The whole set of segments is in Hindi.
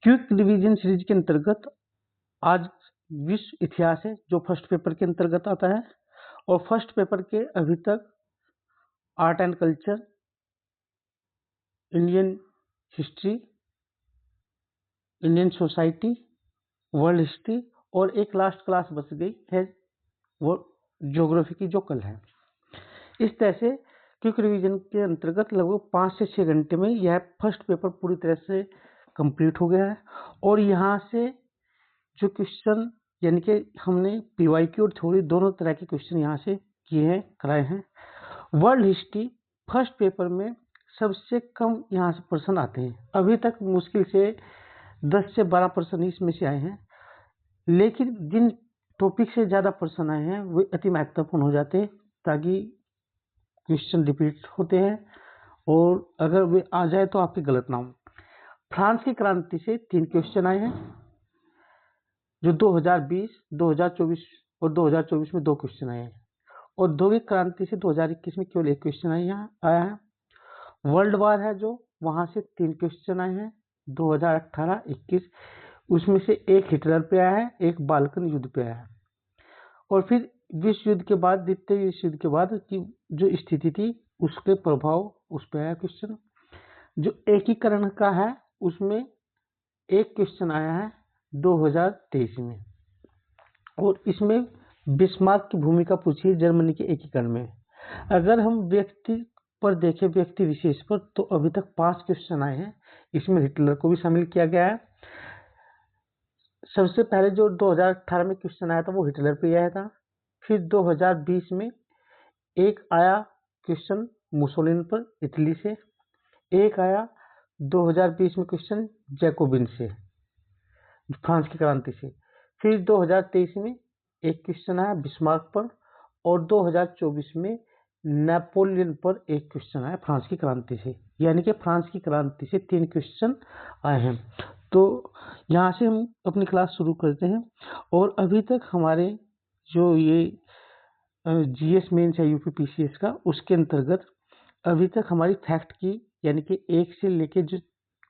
क्विक रिवीजन सीरीज के अंतर्गत आज विश्व इतिहास है जो फर्स्ट पेपर के अंतर्गत आता है, और फर्स्ट पेपर के अभी तक art and culture, Indian history, Indian society, world history और एक लास्ट क्लास बच गई है वो ज्योग्राफी की, जो कल है। इस तरह से क्विक रिवीजन के अंतर्गत लगभग 5 से 6 घंटे में यह फर्स्ट पेपर पूरी तरह से कंप्लीट हो गया है। और यहाँ से जो क्वेश्चन यानी कि हमने पीवाईक्यू और थ्योरी दोनों तरह के क्वेश्चन यहाँ से किए हैं, कराए हैं। वर्ल्ड हिस्ट्री फर्स्ट पेपर में सबसे कम यहाँ से प्रश्न आते हैं, अभी तक मुश्किल से 10 से 12 प्रश्न इसमें से आए हैं, लेकिन जिन टॉपिक से ज़्यादा प्रश्न आए हैं वे अति महत्वपूर्ण हो जाते हैं ताकि क्वेश्चन रिपीट होते हैं, और अगर वे आ जाए तो आपके गलत ना हो। फ्रांस की क्रांति से 3 क्वेश्चन आए हैं, जो 2020, 2024 और 2024 में 2 क्वेश्चन आए हैं, और औद्योगिक क्रांति से 2021 में केवल 1 क्वेश्चन आया है। वर्ल्ड वार है जो वहाँ से 3 क्वेश्चन आए हैं 2018-21, उसमें से एक हिटलर पे आया है, एक बाल्कन युद्ध पे आया है। और फिर विश्व युद्ध के बाद, द्वितीय विश्व युद्ध के बाद की जो स्थिति थी उसके प्रभाव उस पर आया क्वेश्चन। जो एकीकरण का है उसमें एक क्वेश्चन आया है 2023 में, और इसमें बिस्मार्क की भूमिका पूछी है जर्मनी के एकीकरण में। अगर हम व्यक्ति पर देखें, व्यक्ति विशेष पर, तो अभी तक 5 क्वेश्चन आए हैं, इसमें हिटलर को भी शामिल किया गया है। सबसे पहले जो 2018 में क्वेश्चन आया था वो हिटलर पे आया था। फिर 2020 में एक आया क्वेश्चन मुसोलिनी पर इटली से, एक आया 2020 में क्वेश्चन जैकोबिन से, फ्रांस की क्रांति से। फिर 2023 में एक क्वेश्चन आया बिस्मार्क पर, और 2024 में नेपोलियन पर एक क्वेश्चन आया फ्रांस की क्रांति से। यानी कि फ्रांस की क्रांति से 3 क्वेश्चन आए हैं। तो यहाँ से हम अपनी क्लास शुरू करते हैं। और अभी तक हमारे जो ये जीएस मेंस है यूपीपीसीएस का, उसके अंतर्गत अभी तक हमारी फैक्ट की यानी कि 1 से लेके जो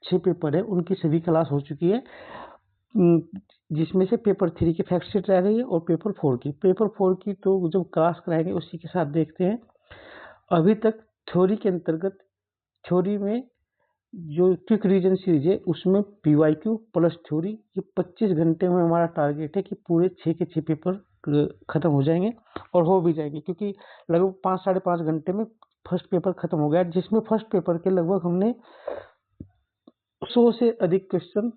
6 पेपर है उनकी सभी क्लास हो चुकी है, जिसमें से पेपर 3 की फैक्ट शीट रह रही है और पेपर 4 की। पेपर 4 की तो जब क्लास कराएंगे उसी के साथ देखते हैं। अभी तक थ्योरी के अंतर्गत, थ्योरी में जो क्विक रिवीजन सीरीज है उसमें पीवाईक्यू प्लस थ्योरी, ये 25 घंटे में हमारा टारगेट है कि पूरे 6 के 6 पेपर खत्म हो जाएंगे, और हो भी जाएंगे, क्योंकि लगभग 5 साढ़े 5 घंटे में फर्स्ट पेपर खत्म हो गया, जिसमें फर्स्ट पेपर के लगभग हमने 100 से अधिक क्वेश्चन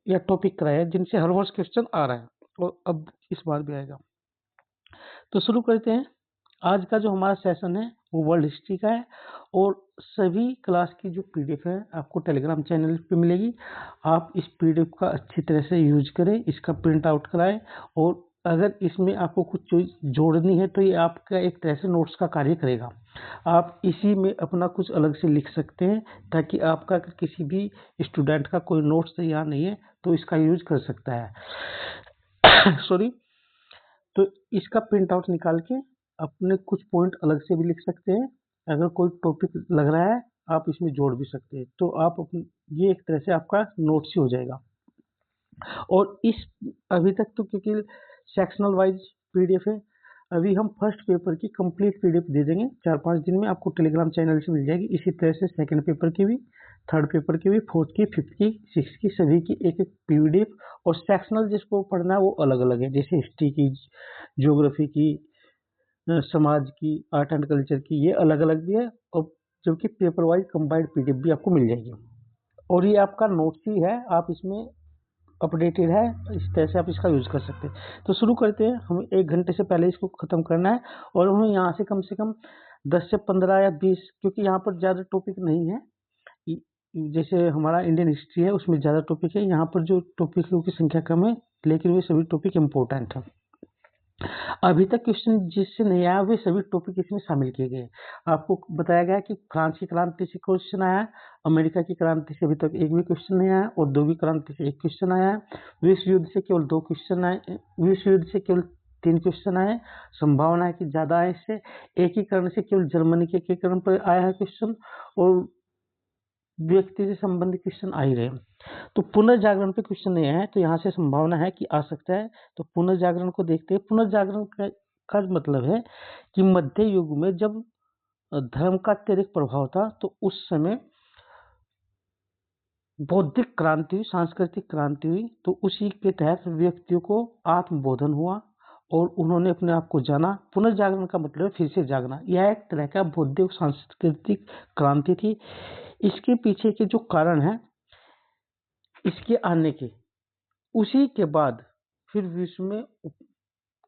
या टॉपिक कराया है, जिनसे हर वर्ष क्वेश्चन आ रहा है और अब इस बार भी आएगा। तो शुरू करते हैं। आज का जो हमारा सेशन है वो वर्ल्ड हिस्ट्री का है, और सभी क्लास की जो पीडीएफ है आपको टेलीग्राम चैनल पे मिलेगी। आप इस पीडीएफ का अच्छी तरह से यूज करें, इसका प्रिंट आउट कराएं, और अगर इसमें आपको कुछ चीज जोड़नी है तो ये आपका एक तरह से नोट्स का कार्य करेगा। आप इसी में अपना कुछ अलग से लिख सकते हैं, ताकि आपका किसी भी स्टूडेंट का कोई नोट्स तैयार नहीं है तो इसका यूज कर सकता है। सॉरी। तो इसका प्रिंट आउट निकाल के अपने कुछ पॉइंट अलग से भी लिख सकते हैं। अगर कोई टॉपिक लग रहा है आप इसमें जोड़ भी सकते हैं, तो आप अपने ये एक तरह से आपका नोट्स ही हो जाएगा। और इस अभी तक तो क्योंकि सेक्शनल वाइज पीडीएफ है, अभी हम फर्स्ट पेपर की कंप्लीट पीडीएफ दे देंगे 4-5 दिन में, आपको टेलीग्राम चैनल से मिल जाएगी। इसी तरह से सेकंड पेपर की भी, थर्ड पेपर की भी, फोर्थ की, फिफ्थ की, सिक्स की, सभी की एक एक पीडीएफ। और सेक्शनल जिसको पढ़ना है वो अलग अलग है, जैसे हिस्ट्री की, ज्योग्राफी की, समाज की, आर्ट एंड कल्चर की, ये अलग अलग भी है, और जबकि पेपर वाइज कंबाइंड पीडीएफ भी आपको मिल जाएगी। और ये आपका नोट्स ही है, आप इसमें अपडेटेड है, इस तरह से आप इसका यूज कर सकते हैं। तो शुरू करते हैं। हमें 1 घंटे से पहले इसको खत्म करना है, और हमें यहाँ से कम 10 से 15 या 20, क्योंकि यहाँ पर ज़्यादा टॉपिक नहीं है। जैसे हमारा इंडियन हिस्ट्री है उसमें ज़्यादा टॉपिक है, यहाँ पर जो टॉपिकों की संख्या कम है, लेकिन वे सभी टॉपिक इम्पोर्टेंट है। अभी तक क्वेश्चन जिससे नहीं आया वे सभी टॉपिक इसमें शामिल किए गए। आपको बताया गया कि फ्रांस की क्रांति से क्वेश्चन आया, अमेरिका की क्रांति से अभी तक एक भी क्वेश्चन नहीं आया, औद्योगिक क्रांति से 1 क्वेश्चन आया, विश्व युद्ध से केवल 2 क्वेश्चन आए, विश्व युद्ध से केवल 3 क्वेश्चन आए, संभावना है कि ज़्यादा आए इससे। एकीकरण से केवल जर्मनी के एकीकरण पर आया है क्वेश्चन, और व्यक्ति से संबंधित क्वेश्चन आ ही रहे। तो पुनर्जागरण पे क्वेश्चन नहीं है, तो यहाँ से संभावना है कि आ सकता है। तो पुनर्जागरण को देखते हैं। पुनर्जागरण का मतलब है कि मध्य युग में जब धर्म का अत्यधिक प्रभाव था, तो उस समय बौद्धिक क्रांति हुई, सांस्कृतिक क्रांति हुई। तो उसी के तहत व्यक्तियों को आत्मबोधन हुआ और उन्होंने अपने आप को जाना। पुनर्जागरण का मतलब है फिर से जागना। यह एक तरह का बौद्धिक सांस्कृतिक क्रांति थी। इसके पीछे के जो कारण है इसके आने के, उसी के बाद फिर विश्व में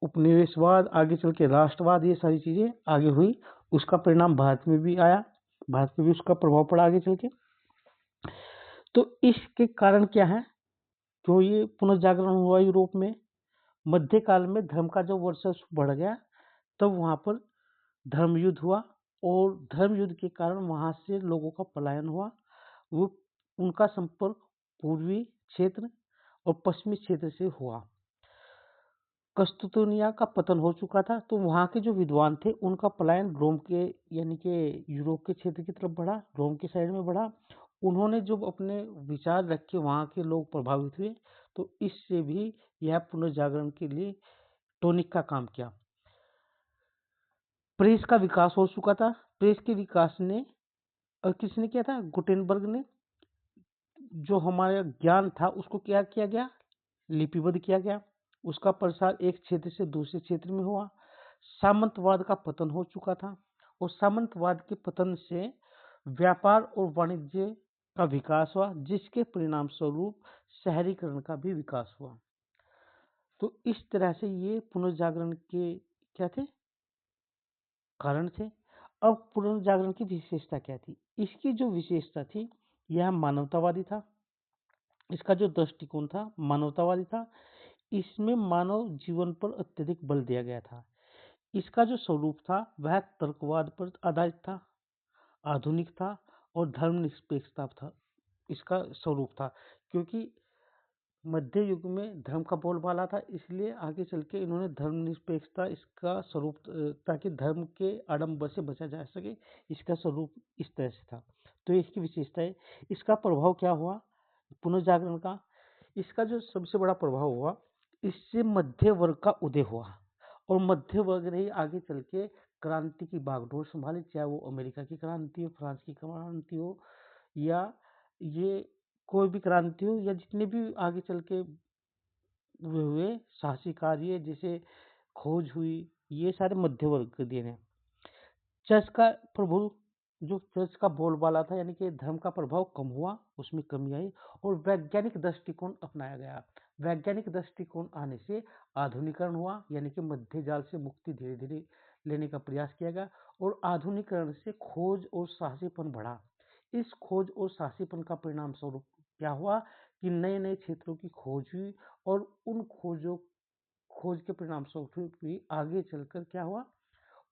उपनिवेशवाद, आगे चल के राष्ट्रवाद, ये सारी चीजें आगे हुई। उसका परिणाम भारत में भी आया, भारत में भी उसका प्रभाव पड़ा आगे चल के। तो इसके कारण क्या है, क्यों ये पुनर्जागरण हुआ यूरोप में? मध्यकाल में धर्म का जो वर्चस्व बढ़ गया, तब वहां पर धर्म युद्ध हुआ और धर्म युद्ध के कारण वहां से लोगों का पलायन हुआ। वो उनका संपर्क पूर्वी क्षेत्र और पश्चिमी क्षेत्र से हुआ। कस्तूनिया का पतन हो चुका था, तो वहाँ के जो विद्वान थे उनका पलायन रोम के यानी कि यूरोप के क्षेत्र की तरफ बढ़ा, रोम के साइड में बढ़ा। उन्होंने जो अपने विचार रखे वहाँ के लोग प्रभावित हुए, तो इससे भी यह पुनर्जागरण के लिए टॉनिक का काम किया। प्रेस का विकास हो चुका था। प्रेस के विकास ने और किसने किया था? गुटेनबर्ग ने। जो हमारा ज्ञान था उसको क्या किया गया? लिपिबद्ध किया गया। उसका प्रसार एक क्षेत्र से दूसरे क्षेत्र में हुआ। सामंतवाद का पतन हो चुका था और सामंतवाद के पतन से व्यापार और वाणिज्य का विकास हुआ, जिसके परिणाम स्वरूप शहरीकरण का भी विकास हुआ। तो इस तरह से ये पुनर्जागरण के क्या थे? कारण थे। अब पुनर्जागरण की विशेषता क्या थी? इसकी जो विशेषता थी, यह मानवतावादी था। इसका जो दृष्टिकोण था मानवतावादी था। इसमें मानव जीवन पर अत्यधिक बल दिया गया था। इसका जो स्वरूप था वह तर्कवाद पर आधारित था, आधुनिक था और धर्मनिरपेक्षता था। इसका स्वरूप था, क्योंकि मध्य युग में धर्म का बोलबाला था, इसलिए आगे चल के इन्होंने धर्मनिरपेक्षता इसका स्वरूप, ताकि धर्म के आडंबर से बचा जा सके, इसका स्वरूप इस तरह से था। तो इसकी विशेषता है। इसका प्रभाव क्या हुआ पुनर्जागरण का? इसका जो सबसे बड़ा प्रभाव हुआ, इससे मध्य वर्ग का उदय हुआ और मध्य वर्ग ने ही आगे चल के क्रांति की बागडोर संभाली, चाहे वो अमेरिका की क्रांति हो, फ्रांस की क्रांति हो, या ये कोई भी क्रांति हो, या जितने भी आगे चल के हुए साहसी कार्य जैसे खोज हुई, ये सारे मध्य वर्ग के देन है। चर्च का प्रभु, जो चर्च का बोलबाला था, यानी कि धर्म का प्रभाव कम हुआ, उसमें कमी आई और वैज्ञानिक दृष्टिकोण अपनाया गया। वैज्ञानिक दृष्टिकोण आने से आधुनिकरण हुआ, यानी कि मध्य जाल से मुक्ति धीरे धीरे लेने का प्रयास किया गया और आधुनिकरण से खोज और साहसीपन बढ़ा। इस खोज और साहसीपन का परिणाम स्वरूप क्या हुआ कि नए नए क्षेत्रों की खोज हुई और उन खोज के परिणाम स्वरूप भी आगे चलकर क्या हुआ,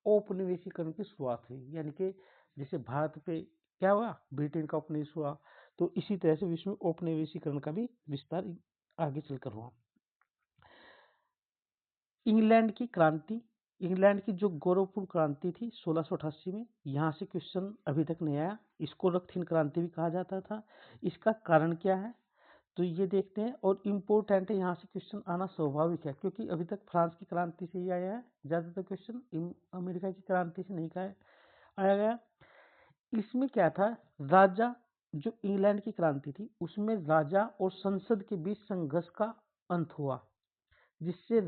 औपनिवेशीकरण की शुरुआत हुई। यानी कि जैसे भारत पे क्या हुआ, ब्रिटेन का उपनिवेश हुआ, तो इसी तरह से विश्व में औपनिवेशीकरण का भी विस्तार आगे चलकर हुआ। इंग्लैंड की क्रांति, इंग्लैंड की जो गौरवपूर्ण क्रांति थी 1688 में, यहाँ से क्वेश्चन अभी तक नहीं आया। इसको रक्तहीन क्रांति भी कहा जाता था। इसका कारण क्या है, तो ये देखते हैं। और इम्पोर्टेंट है, यहाँ से क्वेश्चन आना स्वाभाविक है, क्योंकि अभी तक फ्रांस की क्रांति से ही आया है ज़्यादातर क्वेश्चन, अमेरिका की क्रांति से नहीं आया गया। इसमें क्या था, राजा, जो इंग्लैंड की क्रांति थी उसमें राजा और संसद के बीच संघर्ष का अंत हुआ, जिससे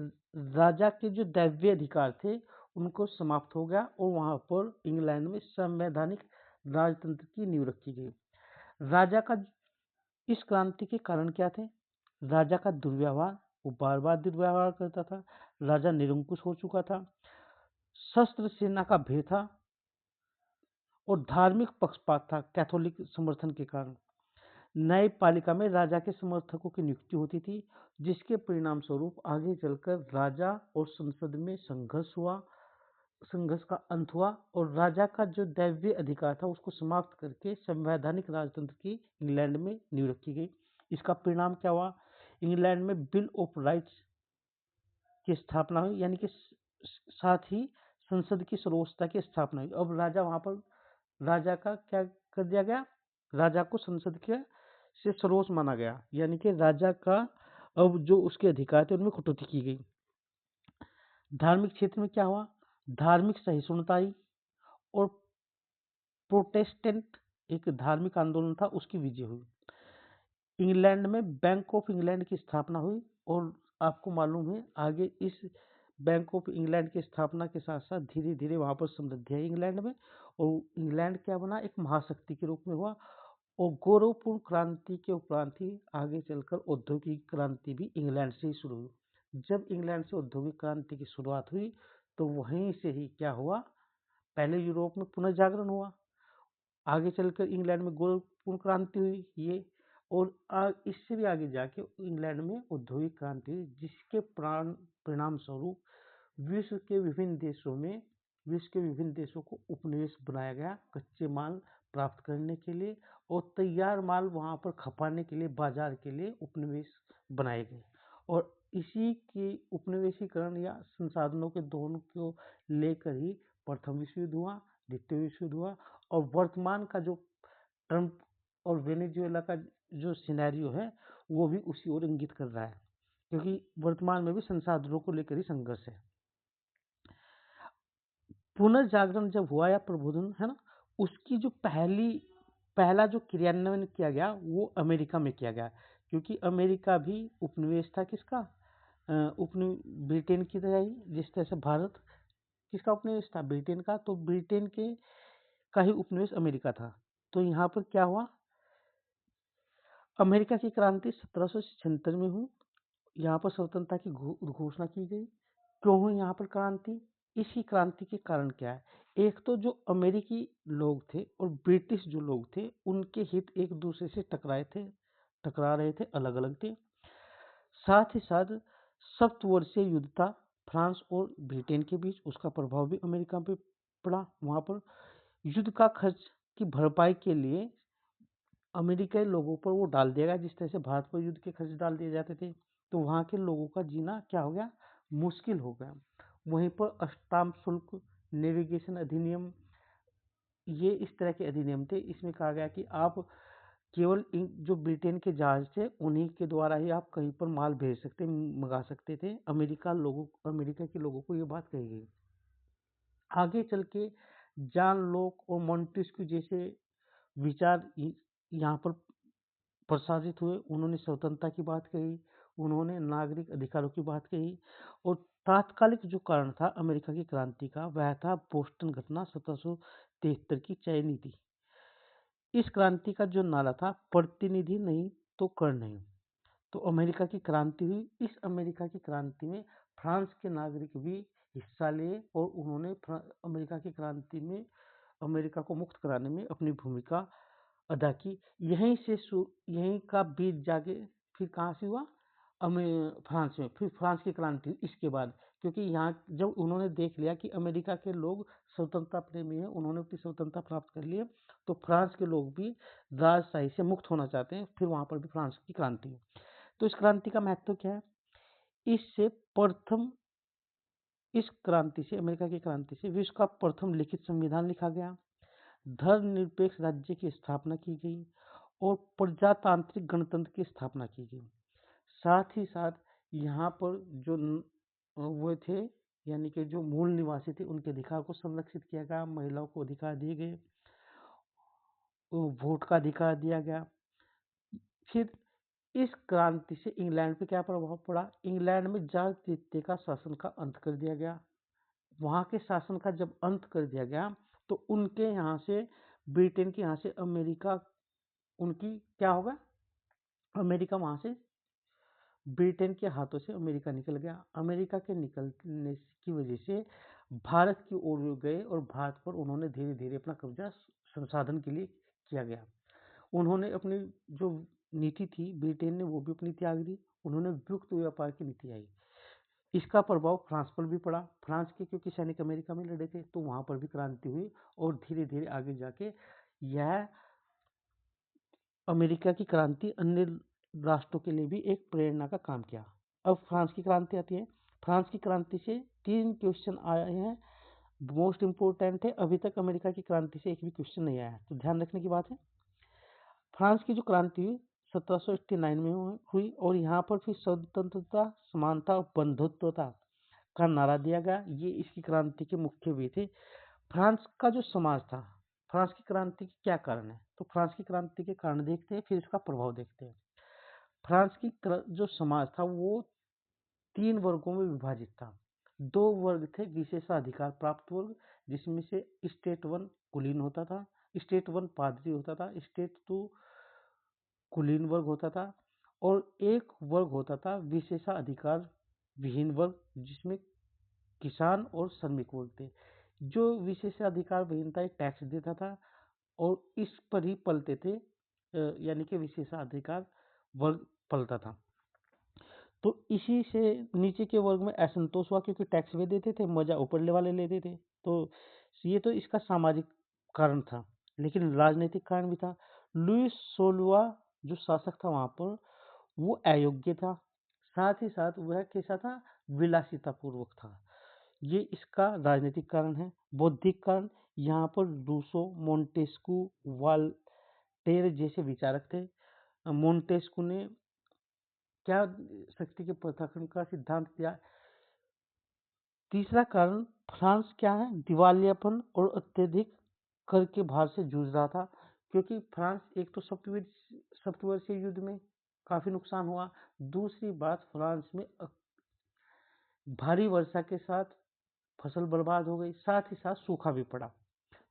राजा के जो दैवीय अधिकार थे उनको समाप्त हो गया और वहां पर इंग्लैंड में संवैधानिक राजतंत्र की नींव रखी गई। राजा का इस क्रांति के कारण क्या थे? राजा का दुर्व्यवहार, वो बार बार दुर्व्यवहार करता था। राजा निरंकुश हो चुका था। शस्त्र सेना का भय था और धार्मिक पक्षपात था कैथोलिक समर्थन के कारण। न्यायपालिका में राजा के समर्थकों की नियुक्ति होती थी, जिसके परिणाम स्वरूप आगे चलकर राजा और संसद में संघर्ष हुआ, संघर्ष का अंत हुआ और राजा का जो दैवीय अधिकार था उसको समाप्त करके संवैधानिक राजतंत्र की इंग्लैंड में नींव रखी गई। इसका परिणाम क्या हुआ, इंग्लैंड में बिल ऑफ राइट्स की स्थापना हुई, यानी कि साथ ही संसद की सर्वोच्चता की स्थापना हुई। अब राजा वहां पर, राजा का क्या कर दिया गया, राजा को संसद के से सर्वोच्च माना गया, यानी कि राजा का अब जो उसके अधिकार थे उनमें कटौती की गई। धार्मिक क्षेत्र में क्या हुआ, धार्मिक सहिष्णुता आई और प्रोटेस्टेंट एक धार्मिक आंदोलन था उसकी विजय हुई। इंग्लैंड में बैंक ऑफ इंग्लैंड की स्थापना हुई और आपको मालूम है आगे इस बैंक ऑफ इंग्लैंड की स्थापना के साथ साथ धीरे धीरे वहां पर समृद्धि आई इंग्लैंड में, और इंग्लैंड क्या बना, एक महाशक्ति के रूप में हुआ। और गौरवपूर्ण क्रांति के उपरांत ही आगे चलकर औद्योगिक क्रांति भी इंग्लैंड से ही शुरू हुई। जब इंग्लैंड से औद्योगिक क्रांति की शुरुआत हुई तो वहीं से ही क्या हुआ, पहले यूरोप में पुनर्जागरण हुआ, आगे चलकर इंग्लैंड में गौरवपूर्ण क्रांति हुई ये, और इससे भी आगे जाके इंग्लैंड में औद्योगिक क्रांति हुई, जिसके परिणाम स्वरूप विश्व के विभिन्न देशों को उपनिवेश बनाया गया कच्चे माल प्राप्त करने के लिए, और तैयार माल वहां पर खपाने के लिए बाजार के लिए उपनिवेश बनाए गए। और इसी के उपनिवेशीकरण या संसाधनों के दोहन को लेकर ही प्रथम विश्व युद्ध हुआ, द्वितीय विश्व युद्ध हुआ, और वर्तमान का जो ट्रंप और वेनेजुएला का जो सिनेरियो है वो भी उसी ओर इंगित कर रहा है, क्योंकि वर्तमान में भी संसाधनों को लेकर ही संघर्ष है। पुनर्जागरण जब हुआ या प्रबोधन है ना, उसकी जो पहला जो क्रियान्वयन किया गया वो अमेरिका में किया गया, क्योंकि अमेरिका भी उपनिवेश था किसका, ब्रिटेन की तरह ही, जिस तरह से भारत किसका उपनिवेश था, ब्रिटेन का, तो ब्रिटेन के का ही उपनिवेश अमेरिका था। तो यहाँ पर क्या हुआ, अमेरिका की क्रांति 1776 में हुई, यहाँ पर स्वतंत्रता की घोषणा की गई। क्यों हुई यहाँ पर क्रांति, इसी क्रांति के कारण क्या है, एक तो जो अमेरिकी लोग थे और ब्रिटिश जो लोग थे उनके हित एक दूसरे से टकरा रहे थे, अलग अलग थे। साथ ही साथ सप्तवर्षीय युद्ध था फ्रांस और ब्रिटेन के बीच, उसका प्रभाव भी अमेरिका पे पड़ा। वहां पर युद्ध का खर्च की भरपाई के लिए अमेरिकी लोगों पर वो डाल दिया गया, जिस तरह से भारत पर युद्ध के खर्च डाल दिए जाते थे, तो वहाँ के लोगों का जीना क्या हो गया, मुश्किल हो गया। वहीं पर अस्टाम्प शुल्क, नेविगेशन अधिनियम, ये इस तरह के अधिनियम थे। इसमें कहा गया कि आप केवल जो ब्रिटेन के जहाज थे उन्हीं के द्वारा ही आप कहीं पर माल भेज सकते, मंगा सकते थे। अमेरिका के लोगों को ये बात कही गई। आगे चल के जॉन लॉक और मॉन्टेस्क्यू जैसे विचार यहाँ पर प्रसारित हुए। उन्होंने स्वतंत्रता की बात कही, उन्होंने नागरिक अधिकारों की बात कही, और तात्कालिक जो कारण था अमेरिका की क्रांति का वह था बोस्टन घटना 1773 की चयन नीति। इस क्रांति का जो नारा था, प्रतिनिधि नहीं तो कर नहीं, तो अमेरिका की क्रांति हुई। इस अमेरिका की क्रांति में फ्रांस के नागरिक भी हिस्सा लिए और उन्होंने अमेरिका की क्रांति में अमेरिका को मुक्त कराने में अपनी भूमिका अदा की। यहीं का बीज जाके फिर कहाँ से हुआ, फ्रांस में, फिर फ्रांस की क्रांति हुई इसके बाद, क्योंकि यहाँ जब उन्होंने देख लिया कि अमेरिका के लोग स्वतंत्रता प्रेमी हैं, उन्होंने अपनी स्वतंत्रता प्राप्त कर ली, तो फ्रांस के लोग भी राजशाही से मुक्त होना चाहते हैं, फिर वहाँ पर भी फ्रांस की क्रांति हुई। तो इस क्रांति का महत्व क्या है, इससे प्रथम इस क्रांति से, अमेरिका की क्रांति से विश्व का प्रथम लिखित संविधान लिखा गया, धर्मनिरपेक्ष राज्य की स्थापना की गई और प्रजातांत्रिक गणतंत्र की स्थापना की गई। साथ ही साथ यहाँ पर जो वो थे, यानी कि जो मूल निवासी थे, उनके अधिकार को संरक्षित किया गया, महिलाओं को अधिकार दिए गए, वोट का अधिकार दिया गया। फिर इस क्रांति से इंग्लैंड पे क्या प्रभाव पड़ा, इंग्लैंड में जॉर्ज तृतीय का शासन का अंत कर दिया गया। वहाँ के शासन का जब अंत कर दिया गया तो उनके यहाँ से, ब्रिटेन के यहाँ से अमेरिका, उनकी क्या होगा, अमेरिका वहाँ से ब्रिटेन के हाथों से अमेरिका निकल गया। अमेरिका के निकलने की वजह से भारत की ओर गए और भारत पर उन्होंने धीरे धीरे अपना कब्जा संसाधन के लिए किया गया। उन्होंने अपनी जो नीति थी, ब्रिटेन ने वो भी अपनी त्याग दी, उन्होंने मुक्त व्यापार की नीति आई। इसका प्रभाव फ्रांस पर भी पड़ा। फ्रांस के क्योंकि सैनिक अमेरिका में लड़े थे तो वहां पर भी क्रांति हुई, और धीरे धीरे आगे जाके यह अमेरिका की क्रांति अन्य राष्ट्रों के लिए भी एक प्रेरणा का काम किया। अब फ्रांस की क्रांति आती है। फ्रांस की क्रांति से 3 क्वेश्चन आए हैं, मोस्ट इंपोर्टेंट है। अभी तक अमेरिका की क्रांति से एक भी क्वेश्चन नहीं आया, तो ध्यान रखने की बात है। फ्रांस की जो क्रांति हुई 1789 में हुई और यहाँ पर फिर स्वतंत्रता, समानता और बंधुत्वता का नारा दिया गया। ये इसकी क्रांति के मुख्य वे थे। फ्रांस का जो समाज था, फ्रांस की क्रांति के क्या कारण है, तो फ्रांस की क्रांति के कारण देखते हैं, फिर इसका प्रभाव देखते हैं। फ्रांस की जो समाज था वो 3 वर्गों में विभाजित था। 2 वर्ग थे विशेषाधिकार प्राप्त वर्ग, जिसमें से स्टेट 1 कुलीन होता था, स्टेट 1 पादरी होता था, स्टेट 2 कुलीन वर्ग होता था, और एक वर्ग होता था विशेषाधिकार विहीन वर्ग, जिसमें किसान और श्रमिक वर्ग थे। जो विशेषाधिकार विहीन था एक टैक्स देता था और इस पर ही पलते थे, यानी कि विशेषाधिकार वर्ग पलता था। तो इसी से नीचे के वर्ग में असंतोष हुआ, क्योंकि टैक्स वे देते थे, मजा ऊपर वाले लेते थे। तो ये तो इसका सामाजिक कारण था, लेकिन राजनीतिक कारण भी था। लुइस 16वां जो शासक था वहां पर, वो अयोग्य था, साथ ही साथ वह कैसा था, विलासिता पूर्वक था। ये इसका राजनीतिक कारण है। बौद्धिक कारण, यहाँ पर रूसो, मोंटेस्क्यू, वाल्टेर जैसे विचारक थे। मोंटेस्क्यू ने क्या शक्ति के पृथक्करण का सिद्धांत दिया। तीसरा कारण, फ्रांस क्या है, दिवालियापन और अत्यधिक कर के भार से जूझ रहा था, क्योंकि फ्रांस एक तो सप्तवर्षीय युद्ध में काफी नुकसान हुआ। दूसरी बात, फ्रांस में भारी वर्षा के साथ फसल बर्बाद हो गई, साथ ही साथ सूखा भी पड़ा।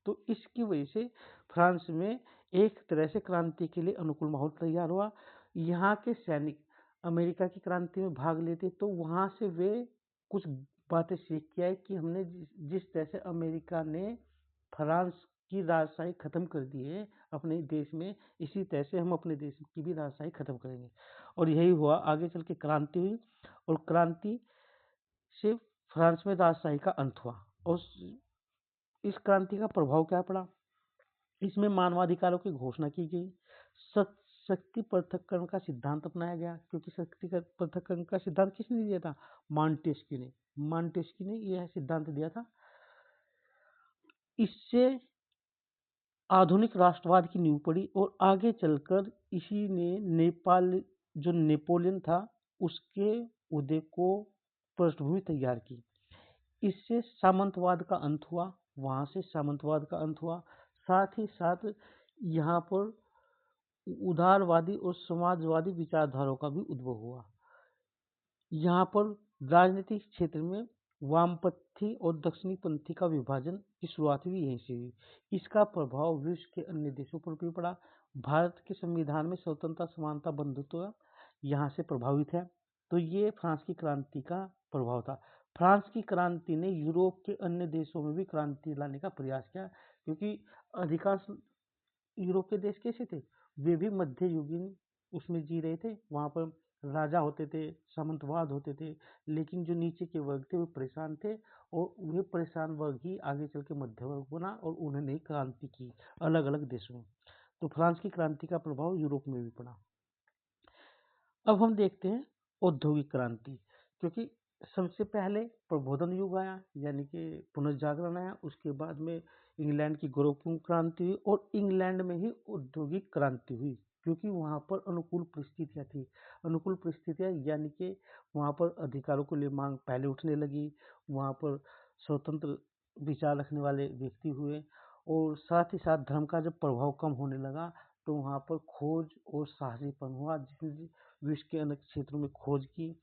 तो इसकी वजह से फ्रांस में एक तरह से क्रांति के लिए अनुकूल माहौल तैयार हुआ। यहाँ के सैनिक अमेरिका की क्रांति में भाग लेते, तो वहाँ से वे कुछ बातें सीख के आए कि हमने जिस तरह से अमेरिका ने फ्रांस की राजशाही खत्म कर दी है अपने देश में, इसी तरह से हम अपने देश की भी राजशाही खत्म करेंगे। और यही हुआ, आगे चल के क्रांति हुई और क्रांति से फ्रांस में राजशाही का अंत हुआ। और इस क्रांति का प्रभाव क्या पड़ा, इसमें मानवाधिकारों की घोषणा की गई, शक्ति पृथक्करण का सिद्धांत अपनाया गया, क्योंकि शक्ति पृथक्करण का सिद्धांत किसने दिया था, मांटेस्क्यू ने यह सिद्धांत दिया था। इससे आधुनिक राष्ट्रवाद की नींव पड़ी और आगे चलकर इसी ने जो नेपोलियन था उसके उदय को पृष्ठभूमि तैयार की। इससे सामंतवाद का अंत हुआ, वहां से सामंतवाद का अंत हुआ। साथ ही साथ यहाँ पर उदारवादी और समाजवादी विचारधाराओं का भी उद्भव हुआ। यहाँ पर राजनीतिक क्षेत्र में वामपंथी और दक्षिणी पंथी का विभाजन की शुरुआत भी यहीं से हुई। इसका प्रभाव विश्व के अन्य देशों पर भी पड़ा। भारत के संविधान में स्वतंत्रता, समानता, बंधुत्व यहाँ से प्रभावित है। तो ये फ्रांस की क्रांति का प्रभाव था। फ्रांस की क्रांति ने यूरोप के अन्य देशों में भी क्रांति लाने का प्रयास किया, क्योंकि अधिकांश यूरोप के देश कैसे थे, वे भी मध्ययुगीन उसमें जी रहे थे। वहाँ पर राजा होते थे, सामंतवाद होते थे, लेकिन जो नीचे के वर्ग थे वो परेशान थे, और वह परेशान वर्ग ही आगे चल के मध्य वर्ग बना और उन्होंने क्रांति की अलग अलग देशों में। तो फ्रांस की क्रांति का प्रभाव यूरोप में भी पड़ा। अब हम देखते हैं औद्योगिक क्रांति, क्योंकि सबसे पहले प्रबोधन युग आया, यानी कि पुनर्जागरण आया। उसके बाद में इंग्लैंड की गौरवपूर्ण क्रांति हुई और इंग्लैंड में ही औद्योगिक क्रांति हुई, क्योंकि वहाँ पर अनुकूल परिस्थितियाँ थी। अनुकूल परिस्थितियाँ यानी कि वहाँ पर अधिकारों को लिए मांग पहले उठने लगी, वहाँ पर स्वतंत्र विचार रखने वाले व्यक्ति हुए, और साथ ही साथ धर्म का जब प्रभाव कम होने लगा तो वहाँ पर खोज और साहसीपन हुआ, जिसने विश्व के अनेक क्षेत्रों में खोज की।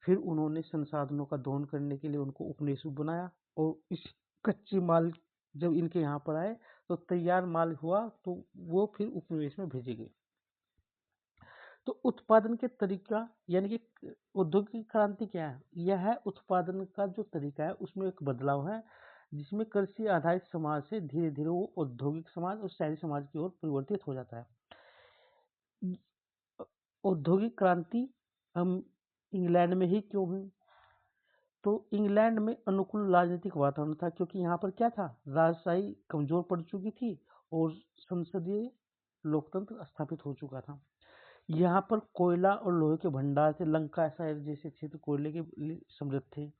फिर उन्होंने संसाधनों का दोहन करने के लिए उनको उपनिवेश बनाया, और इस कच्चे माल जब इनके यहाँ पर आए तो तैयार माल हुआ, तो वो फिर उपनिवेश में भेजे गए। तो उत्पादन के तरीका, यानी कि औद्योगिक क्रांति क्या है, यह है उत्पादन का जो तरीका है उसमें एक बदलाव है, जिसमें कृषि आधारित समाज से धीरे धीरे वो औद्योगिक समाज और शहरी समाज की ओर परिवर्तित हो जाता है। औद्योगिक क्रांति हम इंग्लैंड में ही क्यों हुई, तो इंग्लैंड में अनुकूल राजनीतिक वातावरण था, क्योंकि यहाँ पर क्या था, राजशाही कमजोर पड़ चुकी थी और संसदीय लोकतंत्र स्थापित हो चुका था। यहाँ पर कोयला और लोहे के भंडार थे, लंकाशायर जैसे क्षेत्र कोयले के लिए समृद्ध थे।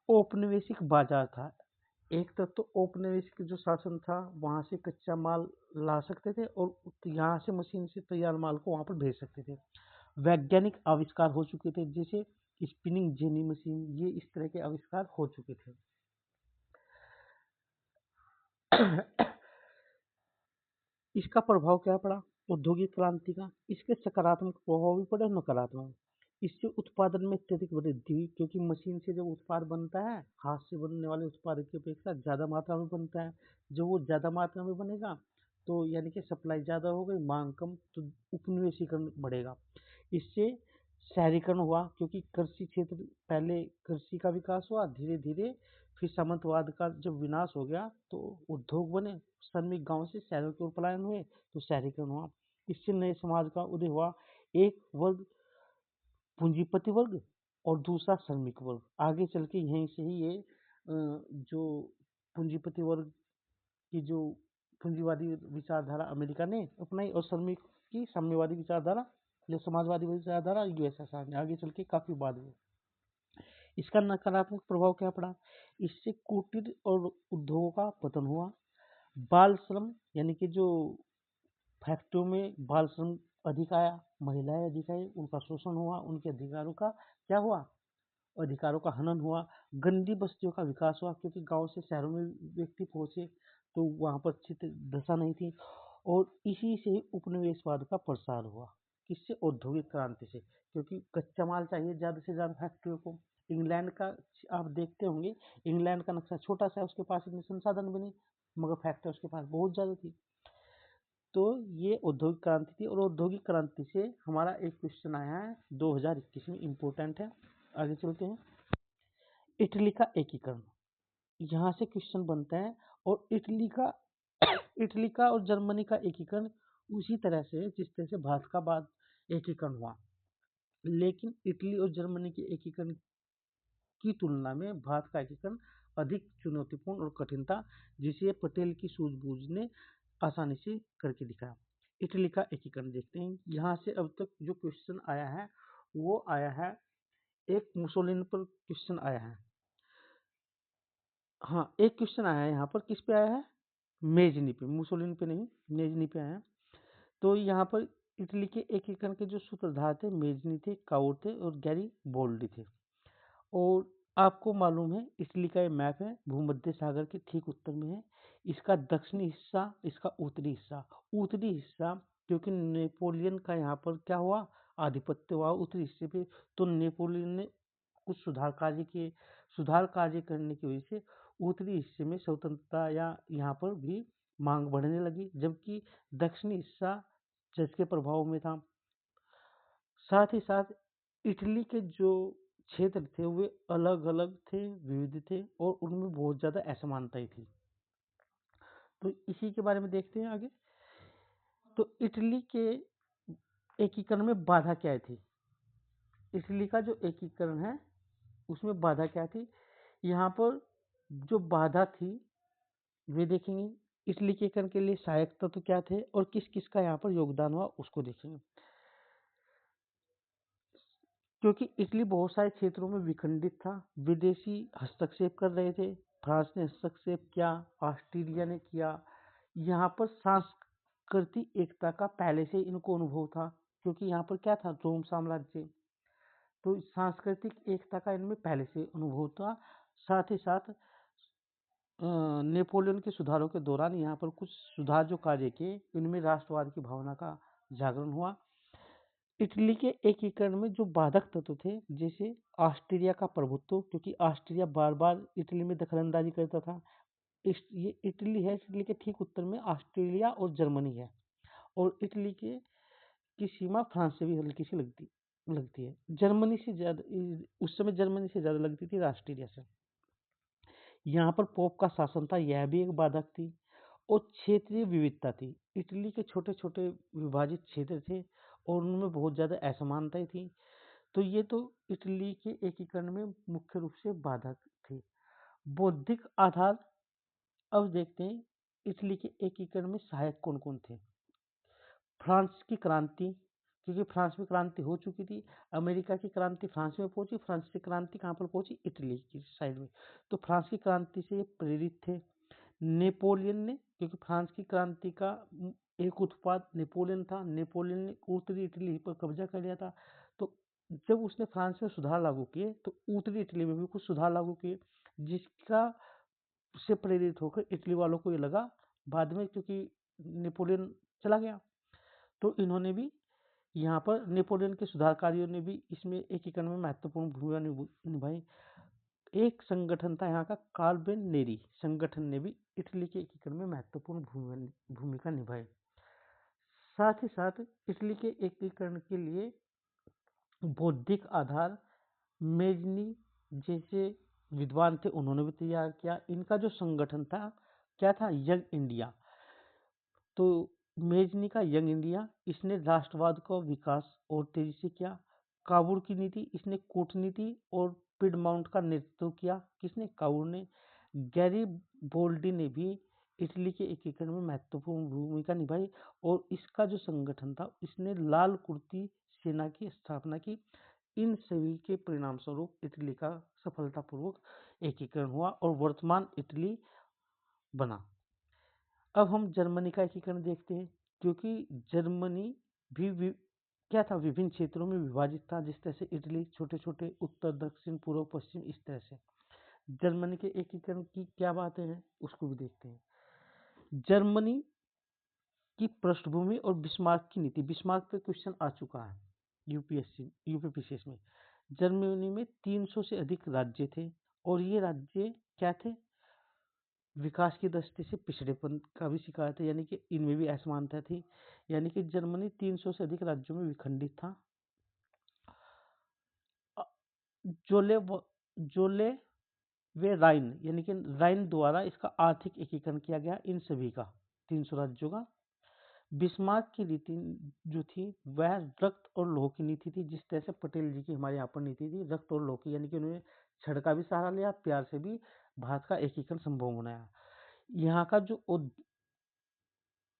औपनिवेशिक बाजार था, एक तक तो औपनिवेशिक जो शासन था वहाँ से कच्चा माल ला सकते थे और यहाँ से मशीन से तैयार माल को वहाँ पर भेज सकते थे। वैज्ञानिक आविष्कार हो चुके थे जैसे स्पिनिंग जेनी मशीन, ये इस तरह के आविष्कार हो चुके थे। इसका प्रभाव क्या पड़ा औद्योगिक क्रांति का? इसके सकारात्मक प्रभाव भी पड़े और नकारात्मक। इससे उत्पादन में अत्यधिक वृद्धि हुई क्योंकि मशीन से जब उत्पाद बनता है हाथ से बनने वाले उत्पाद की अपेक्षा ज़्यादा मात्रा में बनता है। जब वो ज़्यादा मात्रा में बनेगा तो यानी कि सप्लाई ज़्यादा हो गई, मांग कम, तो उपनिवेशीकरण बढ़ेगा। इससे शहरीकरण हुआ क्योंकि कृषि क्षेत्र, पहले कृषि का विकास हुआ धीरे धीरे, फिर सामंतवाद का जब विनाश हो गया तो उद्योग बने, श्रमिक गांव से शहरों की ओर पलायन हुए तो शहरीकरण हुआ। इससे नए समाज का उदय हुआ, एक वर्ग पूंजीपति वर्ग और दूसरा श्रमिक वर्ग। आगे चल के यहीं से ही ये जो पूंजीपति वर्ग की जो पूंजीवादी विचारधारा अमेरिका ने अपनाई और श्रमिक की साम्यवादी विचारधारा जो समाजवादी विचारधारा यूएसएसआर ने आगे चल के काफी बाद में। इसका नकारात्मक प्रभाव क्या पड़ा? इससे कुटीर और उद्योगों का पतन हुआ। बाल श्रम यानी कि जो फैक्ट्रियों में बाल श्रम अधिक आया, महिलाएं अधिक आई, उनका शोषण हुआ, उनके अधिकारों का क्या हुआ? अधिकारों का हनन हुआ। गंदी बस्तियों का विकास हुआ क्योंकि गांव से शहरों में व्यक्ति पहुंचे तो वहां पर अच्छी दशा नहीं थी। और इसी से उपनिवेशवाद का प्रसार हुआ। किससे? औद्योगिक क्रांति से, क्योंकि कच्चा माल चाहिए ज़्यादा से ज़्यादा फैक्ट्रियों को। इंग्लैंड का आप देखते होंगे, इंग्लैंड का नक्शा छोटा सा है, उसके पास इतने संसाधन भी नहीं, मगर फैक्ट्री उसके पास बहुत ज़्यादा थी। तो ये औद्योगिक क्रांति थी और औद्योगिक क्रांति से हमारा एक क्वेश्चन आया है 2021 में, इम्पोर्टेंट है। आगे चलते हैं। इटली का एकीकरण, यहाँ से क्वेश्चन बनता है। और इटली का और जर्मनी का एकीकरण उसी तरह से जिस तरह से भारत का बाद एकीकरण हुआ, लेकिन इटली और जर्मनी के एकीकरण की तुलना में भारत का एकीकरण अधिक चुनौतीपूर्ण और कठिन था, जिसे पटेल की सूझबूझ ने आसानी से करके दिखाया। इटली का एकीकरण देखते हैं। यहाँ से अब तक जो क्वेश्चन आया है वो आया है, एक मुसोलिनी पर क्वेश्चन आया है। हाँ, एक क्वेश्चन आया है यहाँ पर, किस पे आया है? मेजनी पे, मुसोलिनी पे नहीं, मेजनी पे आया है। तो यहाँ पर इटली के एकीकरण के जो सूत्रधार थे मेजनी थे, काउर थे और गैरीबोल्डी थे। और आपको मालूम है इटली का ये मैप है, भूमध्य सागर के ठीक उत्तर में है। इसका दक्षिणी हिस्सा, इसका उत्तरी हिस्सा क्योंकि नेपोलियन का यहाँ पर क्या हुआ? आधिपत्य हुआ उत्तरी हिस्से पे। तो नेपोलियन ने कुछ सुधार कार्य करने की वजह से उत्तरी हिस्से में स्वतंत्रता या यहाँ पर भी मांग बढ़ने लगी, जबकि दक्षिणी हिस्सा जिसके प्रभाव में था। साथ ही साथ इटली के जो क्षेत्र थे वे अलग अलग थे, विविध थे और उनमें बहुत ज़्यादा असमानताएं थी। तो इसी के बारे में देखते हैं आगे। तो इटली के एकीकरण में बाधा क्या थी? इटली का जो एकीकरण है उसमें बाधा क्या थी? यहाँ पर जो बाधा थी वे देखेंगे। इटली के एकीकरण के लिए सहायक तत्व क्या थे और किस किस का यहाँ पर योगदान हुआ उसको देखेंगे। क्योंकि इटली बहुत सारे क्षेत्रों में विखंडित था, विदेशी हस्तक्षेप कर रहे थे। फ्रांस ने हस्तक्षेप किया, ऑस्ट्रेलिया ने किया। यहाँ पर सांस्कृतिक एकता का पहले से इनको अनुभव था क्योंकि यहाँ पर क्या था? रोम साम्राज्य। तो सांस्कृतिक एकता का इनमें पहले से अनुभव था। साथ ही साथ नेपोलियन के सुधारों के दौरान यहाँ पर कुछ सुधार जो कार्य किए इनमें राष्ट्रवाद की भावना का जागरण हुआ। इटली के एकीकरण में जो बाधक तत्व थे जैसे ऑस्ट्रिया का प्रभुत्व, क्योंकि ऑस्ट्रिया बार बार इटली में दखलंदाजी करता था। ये इटली है, इटली के ठीक उत्तर में ऑस्ट्रेलिया और जर्मनी है। और इटली के की सीमा फ्रांस से भी हल्की सी लगती है। जर्मनी से ज़्यादा, उस समय जर्मनी से ज़्यादा लगती थी ऑस्ट्रेलिया से। यहाँ पर पोप का शासन था, यह भी एक बाधक थी। और क्षेत्रीय विविधता थी। इटली के छोटे छोटे विभाजित क्षेत्र थे और उनमें बहुत ज़्यादा असमानताएं थी। तो ये तो इटली के एकीकरण में मुख्य रूप से बाधक थे। बौद्धिक आधार, अब देखते हैं इटली के एकीकरण में सहायक कौन कौन थे। फ्रांस की क्रांति, क्योंकि फ्रांस में क्रांति हो चुकी थी। अमेरिका की क्रांति फ्रांस में पहुंची, फ्रांस की क्रांति कहाँ पर पहुंची, इटली की साइड में। तो फ्रांस की क्रांति से ये प्रेरित थे। नेपोलियन ने, क्योंकि फ्रांस की क्रांति का एक उत्पाद नेपोलियन था, नेपोलियन ने उत्तरी इटली पर कब्जा कर लिया था। तो जब उसने फ्रांस में सुधार लागू किए तो उत्तरी इटली में भी कुछ सुधार लागू किए, जिसका से प्रेरित होकर इटली वालों को ये लगा बाद में, क्योंकि नेपोलियन चला गया, तो इन्होंने भी यहाँ पर नेपोलियन के सुधारकारियों ने भी इसमें एकीकरण में महत्वपूर्ण भूमिका निभाई। एक संगठन था यहाँ का कार्बोनेरी संगठन ने भी इटली के एकीकरण में महत्वपूर्ण भूमिका निभाई। साथ ही साथ इटली के एकीकरण के लिए बौद्धिक आधार मेजनी जैसे विद्वान थे, उन्होंने भी तैयार किया। इनका जो संगठन था क्या था, यंग इंडिया। तो मेजनी का यंग इंडिया, इसने राष्ट्रवाद का विकास और तेजी से किया। काबुल की नीति, इसने कूटनीति और पिडमाउंट का नेतृत्व किया। किसने, काबुल ने। गैरिबोल्डी ने भी इटली के एकीकरण में महत्वपूर्ण भूमिका निभाई और इसका जो संगठन था, इसने लाल कुर्ती सेना की स्थापना की। इन सभी के परिणाम स्वरूप इटली का सफलतापूर्वक एकीकरण हुआ और वर्तमान इटली बना। अब हम जर्मनी का एकीकरण देखते हैं, क्योंकि जर्मनी भी क्या था, विभिन्न क्षेत्रों में विभाजित था। जिस तरह से इटली छोटे छोटे उत्तर दक्षिण पूर्व पश्चिम, इस तरह से जर्मनी के एकीकरण की क्या बातें हैं उसको भी देखते हैं। जर्मनी की पृष्ठभूमि और बिस्मार्क की नीति। बिस्मार्क पे क्वेश्चन आ चुका है यूपीपीसीएस में। जर्मनी में 300 से अधिक राज्य थे और ये राज्य क्या थे, विकास की दृष्टि से पिछड़ेपन का भी शिकार थे, यानी कि इनमें भी असमानता थी। यानी कि जर्मनी 300 से अधिक राज्यों में विखंडित था। जोले जोले वे राइन, यानी कि राइन द्वारा इसका आर्थिक एकीकरण किया गया इन सभी का, 300 राज्यों का। बिस्मार्क की नीति जो थी वह रक्त और लौह की नीति थी। जिस तरह से पटेल जी की हमारे यहाँ पर नीति थी रक्त और लौह की, यानी कि उन्होंने छड़ का भी सहारा लिया, प्यार से भी भारत का एकीकरण संभव बनाया। यहाँ का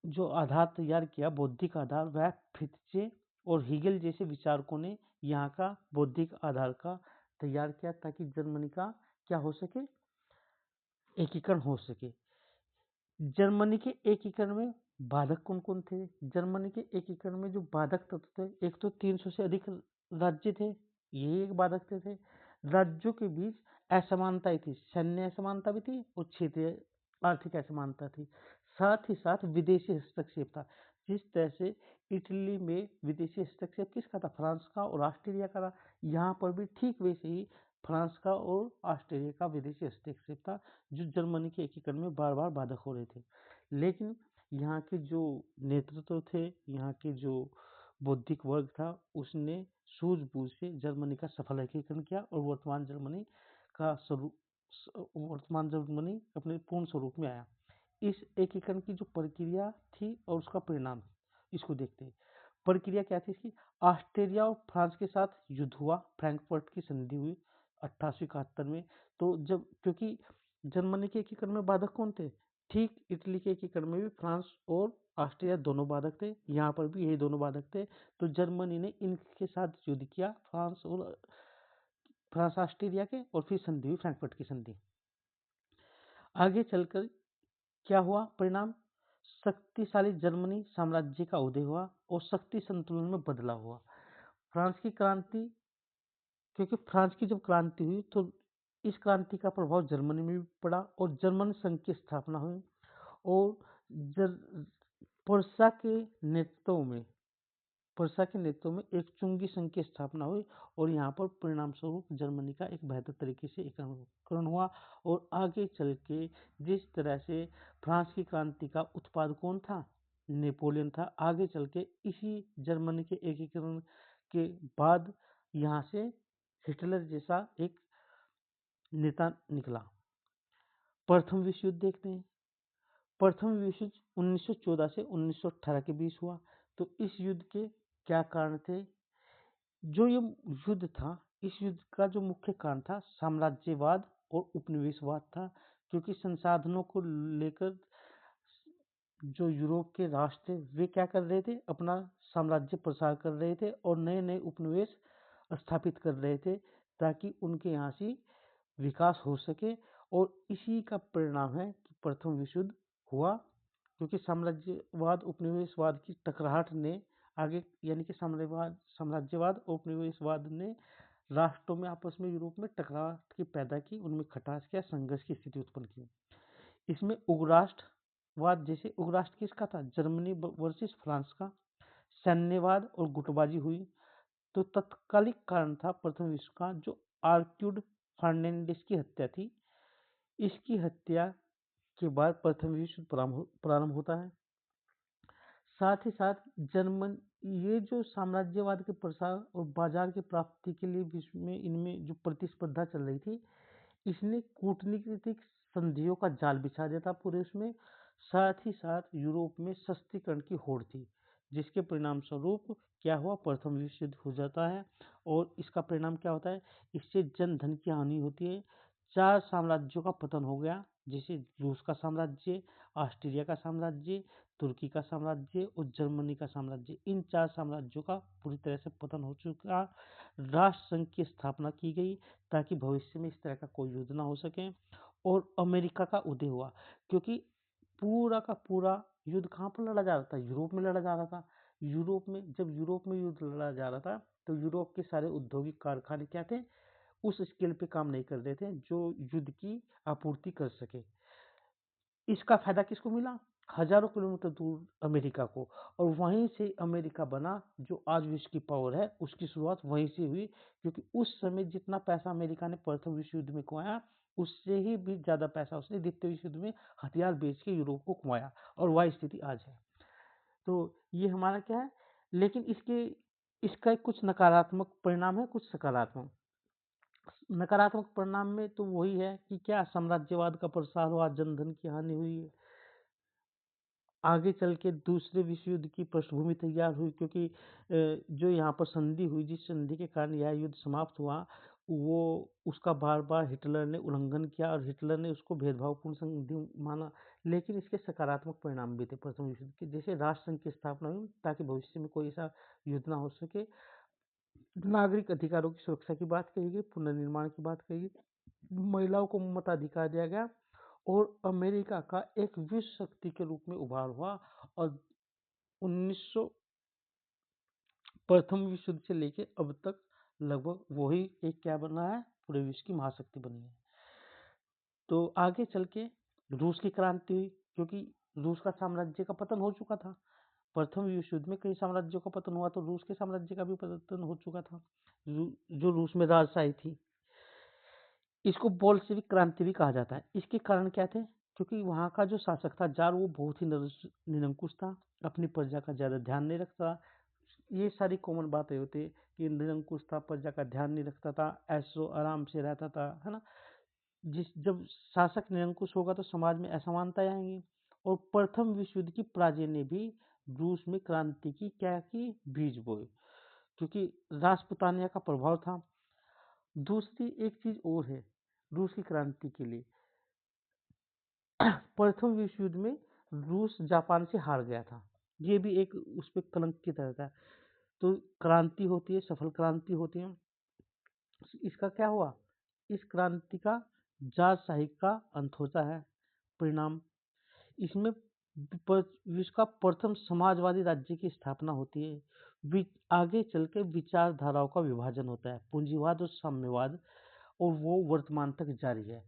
जो आधार तैयार किया, बौद्धिक आधार, वह फित्चे और हीगेल जैसे विचारकों ने यहाँ का बौद्धिक आधार का तैयार किया, ताकि जर्मनी का क्या हो सके, एकीकरण हो सके। जर्मनी के एकीकरण में बाधक कौन कौन थे, जर्मनी के एकीकरण में जो बाधक तत्व थे, एक तो 300 से अधिक राज्य थे, यही एक बाधक थे। राज्यों के बीच असमानताएं थी, सैन्य असमानता भी थी और क्षेत्रीय आर्थिक असमानता थी। साथ ही साथ विदेशी हस्तक्षेप था। जिस तरह से इटली में विदेशी हस्तक्षेप किसका था, फ्रांस का और ऑस्ट्रेलिया का था। यहाँ पर भी ठीक वैसे ही फ्रांस का और ऑस्ट्रेलिया का विदेशी हस्तक्षेप था, जो जर्मनी के एकीकरण में बार बार बाधक हो रहे थे। लेकिन यहाँ के जो नेतृत्व थे, यहाँ के जो बौद्धिक वर्ग था, उसने सूझबूझ से जर्मनी का सफल एकीकरण किया और वर्तमान जर्मनी अपने पूर्ण स्वरूप में आया। इस एकीकरण की जो प्रक्रिया थी और उसका परिणाम, इसको देखते हैं। प्रक्रिया क्या थी इसकी, ऑस्ट्रेलिया और फ्रांस के साथ युद्ध हुआ, फ्रैंकफर्ट की संधि हुई 1871 में। तो जब, क्योंकि जर्मनी के एकीकरण में बाधक कौन थे, ठीक इटली के एकीकरण में भी फ्रांस और ऑस्ट्रिया दोनों बाधक थे, यहाँ पर भी यही दोनों बाधक थे। तो जर्मनी ने इनके साथ युद्ध किया, फ्रांस ऑस्ट्रेलिया के, और फिर संधि हुई, फ्रैंकफर्ट की संधि। आगे चलकर क्या हुआ परिणाम, शक्तिशाली जर्मनी साम्राज्य का उदय हुआ और शक्ति संतुलन में बदलाव हुआ। फ्रांस की क्रांति, क्योंकि फ्रांस की जब क्रांति हुई तो इस क्रांति का प्रभाव जर्मनी में भी पड़ा और जर्मन संघ की स्थापना हुई और पर्सा के नेतृत्व में एक चुंगी संघ की स्थापना हुई और यहाँ पर परिणाम स्वरूप जर्मनी का एक बेहतर तरीके से एकीकरण हुआ। और आगे चल के जिस तरह से फ्रांस की क्रांति का उत्पाद कौन था, नेपोलियन था। आगे चल के इसी जर्मनी के एकीकरण के बाद यहाँ से हिटलर जैसा एक नेता निकला। प्रथम विश्व युद्ध देखते हैं। प्रथम विश्व युद्ध 1914 से 1918 के बीच हुआ। तो इस युद्ध के क्या कारण थे, जो ये युद्ध था, इस युद्ध का जो मुख्य कारण था साम्राज्यवाद और उपनिवेशवाद था। क्योंकि संसाधनों को लेकर जो यूरोप के राष्ट्र थे वे क्या कर रहे थे, अपना साम्राज्य प्रसार कर रहे थे और नए नए उपनिवेश स्थापित कर रहे थे ताकि उनके यहाँ से विकास हो सके। और इसी का परिणाम है कि प्रथम विश्व युद्ध हुआ, क्योंकि साम्राज्यवाद उपनिवेशवाद की टकराहट ने आगे, यानी कि साम्राज्यवाद और उपनिवेशवाद ने राष्ट्रों में आपस में यूरोप में टकराहट की पैदा की, उनमें खटास किया, संघर्ष की स्थिति उत्पन्न की। इसमें उग्रराष्ट्रवाद, जैसे उग्रराष्ट्र किसका था, जर्मनी वर्सेस फ्रांस का, सैन्यवाद और गुटबाजी हुई। तो तत्कालिक कारण था प्रथम विश्व का जो आर्क्यूड फर्नांडिस की हत्या थी। इसकी हत्या के बाद प्रथम विश्व प्रारंभ होता है। साथ ही साथ जर्मन ये जो साम्राज्यवाद के प्रसार और बाजार की प्राप्ति के लिए विश्व में इनमें जो प्रतिस्पर्धा चल रही थी, इसने कूटनीतिक संधियों का जाल बिछा दिया था पूरे उसमें। साथ ही साथ यूरोप में सस्तीकरण की होड़ थी, जिसके परिणाम स्वरूप क्या हुआ, प्रथम विश्व युद्ध हो जाता है। और इसका परिणाम क्या होता है, इससे जन धन की हानि होती है। 4 साम्राज्यों का पतन हो गया, जैसे रूस का साम्राज्य, ऑस्ट्रिया का साम्राज्य, तुर्की का साम्राज्य और जर्मनी का साम्राज्य। इन 4 साम्राज्यों का पूरी तरह से पतन हो चुका। राष्ट्र संघ की स्थापना की गई ताकि भविष्य में इस तरह का कोई युद्ध ना हो सके। और अमेरिका का उदय हुआ, क्योंकि पूरा का पूरा युद्ध कहाँ पर लड़ा जा रहा था, यूरोप में लड़ा जा रहा था। यूरोप में जब यूरोप में युद्ध लड़ा जा रहा था तो यूरोप के सारे औद्योगिक कारखाने क्या थे, उस स्केल पे काम नहीं कर रहे थे जो युद्ध की आपूर्ति कर सके। इसका फायदा किसको मिला, हजारों किलोमीटर दूर अमेरिका को। और वहीं से अमेरिका बना जो आज विश्व की पावर है, उसकी शुरुआत वहीं से हुई। क्योंकि उस समय जितना पैसा अमेरिका ने प्रथम विश्व युद्ध में कमाया, उससे ही भी ज्यादा पैसा उसने द्वितीय विश्व युद्ध में हथियार बेच के यूरोप को कमाया। और वह स्थिति आज है। तो ये हमारा क्या है, लेकिन इसका कुछ नकारात्मक परिणाम है, कुछ सकारात्मक। नकारात्मक परिणाम में तो वही है कि क्या साम्राज्यवाद का प्रसार हुआ, जनधन की हानि हुई, आगे चल के दूसरे विश्व युद्ध की पृष्ठभूमि तैयार हुई। क्योंकि जो यहाँ पर संधि हुई, जिस संधि के कारण यह युद्ध समाप्त हुआ, वो उसका बार बार हिटलर ने उल्लंघन किया और हिटलर ने उसको भेदभावपूर्ण संधि माना। लेकिन इसके सकारात्मक परिणाम भी थे प्रथम विश्व युद्ध के, जैसे राष्ट्र संघ की स्थापना हुई ताकि भविष्य में कोई ऐसा युद्ध ना हो सके। नागरिक अधिकारों की सुरक्षा की बात कही गई, पुनर्निर्माण की बात कही गई, महिलाओं को मताधिकार दिया गया और अमेरिका का एक विश्व शक्ति के रूप में उभार हुआ। और 1900 प्रथम विश्व युद्ध से लेके अब तक लगभग वही एक क्या बना है, पूरे विश्व की महाशक्ति बनी है। तो आगे चल के रूस की क्रांति हुई, क्योंकि रूस का साम्राज्य का पतन हो चुका था। प्रथम विश्व युद्ध में कई साम्राज्यों का पतन हुआ, तो रूस के साम्राज्य का भी पतन हो चुका था, जो रूस में राजशाही थी। इसको बोल्शेविक क्रांति भी कहा जाता है। इसके कारण क्या थे, क्योंकि वहाँ का जो शासक था जार, वो बहुत ही निरंकुश था, अपनी प्रजा का ज्यादा ध्यान नहीं रखता। ये सारी कॉमन बातें होती कि निरंकुश था, प्रजा का ध्यान नहीं रखता था, ऐसो आराम से रहता था, है ना। जब शासक निरंकुश होगा तो समाज में असमानताएं आएंगी। और प्रथम विश्व युद्ध की पराजय ने भी रूस में क्रांति की क्या की, बीज बोए, क्योंकि राजपुतानिया का प्रभाव था। दूसरी एक चीज और है रूस की क्रांति के लिए, प्रथम विश्व युद्ध में रूस जापान से हार गया था, ये भी एक उस पर कलंक की तरह था। तो क्रांति होती है, सफल क्रांति होती है, इसका क्या हुआ, इस क्रांति का जारशाही का अंत होता है। परिणाम इसमें विश्व का प्रथम समाजवादी राज्य की स्थापना होती है। आगे चल के विचारधाराओं का विभाजन होता है, पूंजीवाद और साम्यवाद, और वो वर्तमान तक जारी है।